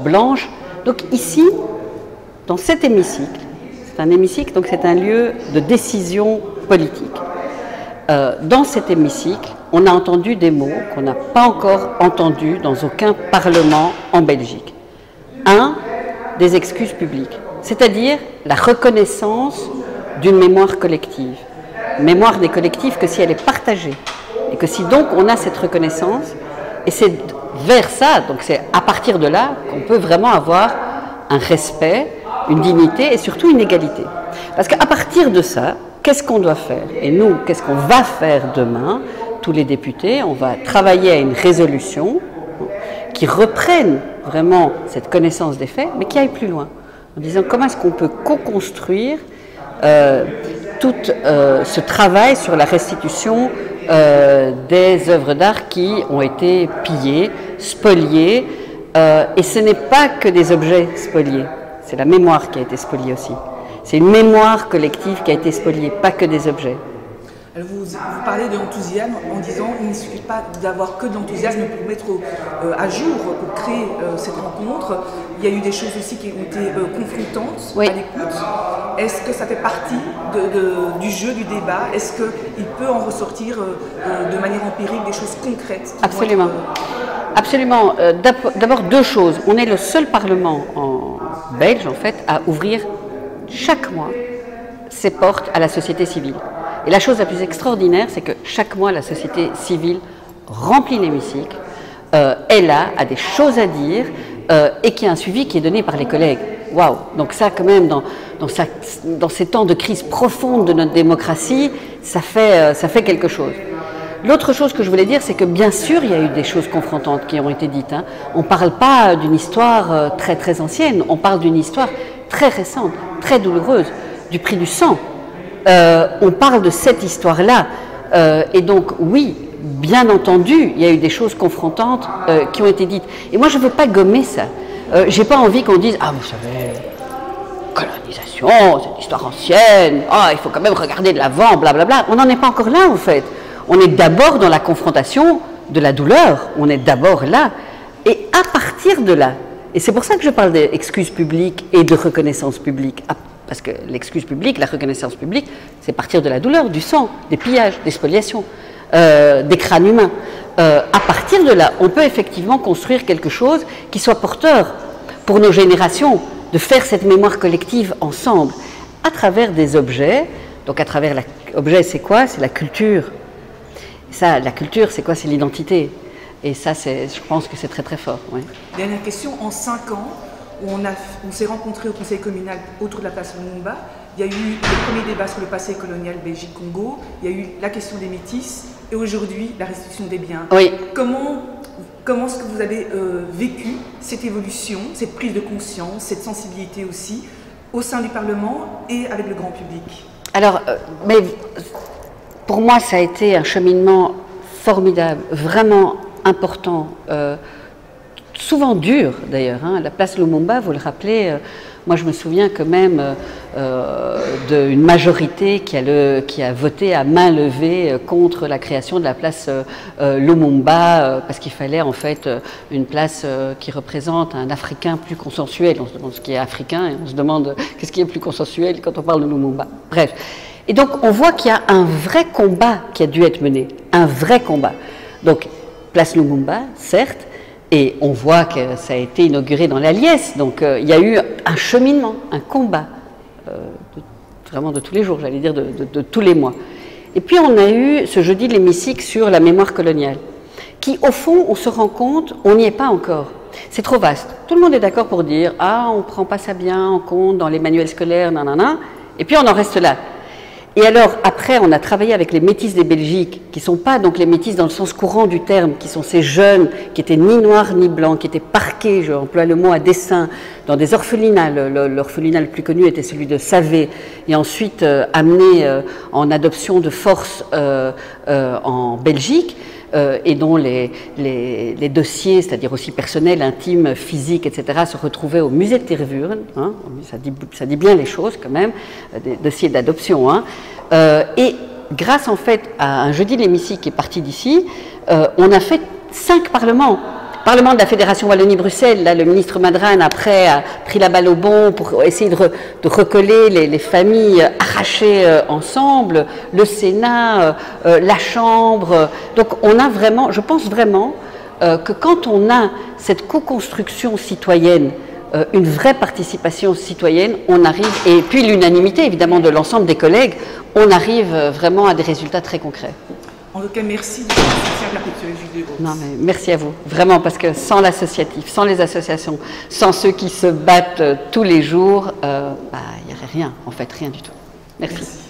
blanche. Donc ici, dans cet hémicycle, c'est un hémicycle, donc c'est un lieu de décision politique. Dans cet hémicycle, on a entendu des mots qu'on n'a pas encore entendus dans aucun parlement en Belgique. Un, des excuses publiques, c'est-à-dire la reconnaissance d'une mémoire collective. Mémoire n'est collective que si elle est partagée. Et que si donc on a cette reconnaissance, et c'est vers ça, donc c'est à partir de là qu'on peut vraiment avoir un respect, une dignité et surtout une égalité. Parce qu'à partir de ça, qu'est-ce qu'on doit faire? Et nous, qu'est-ce qu'on va faire demain? Tous les députés, on va travailler à une résolution qui reprenne vraiment cette connaissance des faits, mais qui aille plus loin, en disant comment est-ce qu'on peut co-construire tout ce travail sur la restitution des œuvres d'art qui ont été pillées, spoliées, et ce n'est pas que des objets spoliés, c'est la mémoire qui a été spoliée aussi. C'est une mémoire collective qui a été spoliée, pas que des objets. Alors vous parlez de l'enthousiasme en disant qu'il ne suffit pas d'avoir que de l'enthousiasme pour mettre à jour, pour créer cette rencontre. Il y a eu des choses aussi qui ont été confrontantes à l'écoute. Est-ce que ça fait partie du jeu, du débat? Est-ce qu'il peut en ressortir de manière empirique des choses concrètes? Absolument. Absolument. D'abord deux choses. On est le seul parlement belge en fait à ouvrir chaque mois ses portes à la société civile. Et la chose la plus extraordinaire, c'est que chaque mois, la société civile remplit l'hémicycle, est là, a des choses à dire, et qui a un suivi qui est donné par les collègues. Waouh! Donc ça, quand même, dans ces temps de crise profonde de notre démocratie, ça fait quelque chose. L'autre chose que je voulais dire, c'est que bien sûr, il y a eu des choses confrontantes qui ont été dites. Hein. On ne parle pas d'une histoire très très ancienne, on parle d'une histoire très récente, très douloureuse, du prix du sang. On parle de cette histoire-là. Et donc, oui, bien entendu, il y a eu des choses confrontantes qui ont été dites. Et moi, je ne veux pas gommer ça. Je n'ai pas envie qu'on dise « Ah, vous savez, colonisation, c'est une histoire ancienne, ah, il faut quand même regarder de l'avant, blablabla. » On n'en est pas encore là, en fait. On est d'abord dans la confrontation de la douleur. On est d'abord là. Et à partir de là, et c'est pour ça que je parle d'excuses publiques et de reconnaissance publique, parce que l'excuse publique, la reconnaissance publique, c'est partir de la douleur, du sang, des pillages, des spoliations, des crânes humains. À partir de là, on peut effectivement construire quelque chose qui soit porteur pour nos générations, de faire cette mémoire collective ensemble, à travers des objets. Donc à travers l'objet, c'est quoi? C'est la culture. Ça, la culture, c'est quoi? C'est l'identité. Et ça, je pense que c'est très très fort. Ouais. Dernière question, en 5 ans, on s'est rencontrés au conseil communal autour de la place Lumumba. Il y a eu le premier débat sur le passé colonial Belgique-Congo. Il y a eu la question des métis et aujourd'hui la restitution des biens. Oui. Comment est-ce que vous avez vécu cette évolution, cette prise de conscience, cette sensibilité aussi au sein du Parlement et avec le grand public? Alors, mais pour moi, ça a été un cheminement formidable, vraiment important. Souvent dur d'ailleurs, hein. La place Lumumba, vous le rappelez, moi je me souviens quand même d'une majorité qui a voté à main levée contre la création de la place Lumumba, parce qu'il fallait en fait une place qui représente un Africain plus consensuel. On se demande ce qui est africain et on se demande qu'est-ce qui est plus consensuel quand on parle de Lumumba. Bref. Et donc on voit qu'il y a un vrai combat qui a dû être mené, un vrai combat. Donc place Lumumba, certes, et on voit que ça a été inauguré dans la liesse, donc il y a eu un cheminement, un combat, vraiment de tous les jours, j'allais dire de tous les mois. Et puis on a eu ce jeudi de l'hémicycle sur la mémoire coloniale, qui au fond, on se rend compte, on n'y est pas encore. C'est trop vaste. Tout le monde est d'accord pour dire « Ah, on ne prend pas ça bien en compte dans les manuels scolaires, nanana », et puis on en reste là. Et alors, après, on a travaillé avec les métis des Belgiques, qui ne sont pas donc les métis dans le sens courant du terme, qui sont ces jeunes qui étaient ni noirs ni blancs, qui étaient parqués, j'emploie le mot à dessein, dans des orphelinats. L'orphelinat le plus connu était celui de Savé, et ensuite amené en adoption de force en Belgique, et dont les dossiers, c'est-à-dire aussi personnels, intimes, physiques, etc., se retrouvaient au musée de Tervuren, hein, ça dit bien les choses quand même, des dossiers d'adoption. Hein, et grâce en fait à un jeudi de l'hémicycle qui est parti d'ici, on a fait 5 parlements. Parlement de la Fédération Wallonie-Bruxelles, là le ministre Madran après a pris la balle au bond pour essayer de recoller les familles arrachées ensemble, le Sénat, la Chambre. Donc on a vraiment, je pense vraiment que quand on a cette co-construction citoyenne, une vraie participation citoyenne, on arrive, et puis l'unanimité évidemment de l'ensemble des collègues, on arrive vraiment à des résultats très concrets. En tout cas, merci de votre soutien à la culture juive. Non, mais merci à vous, vraiment, parce que sans l'associatif, sans les associations, sans ceux qui se battent tous les jours, il n'y aurait rien, en fait, rien du tout. Merci.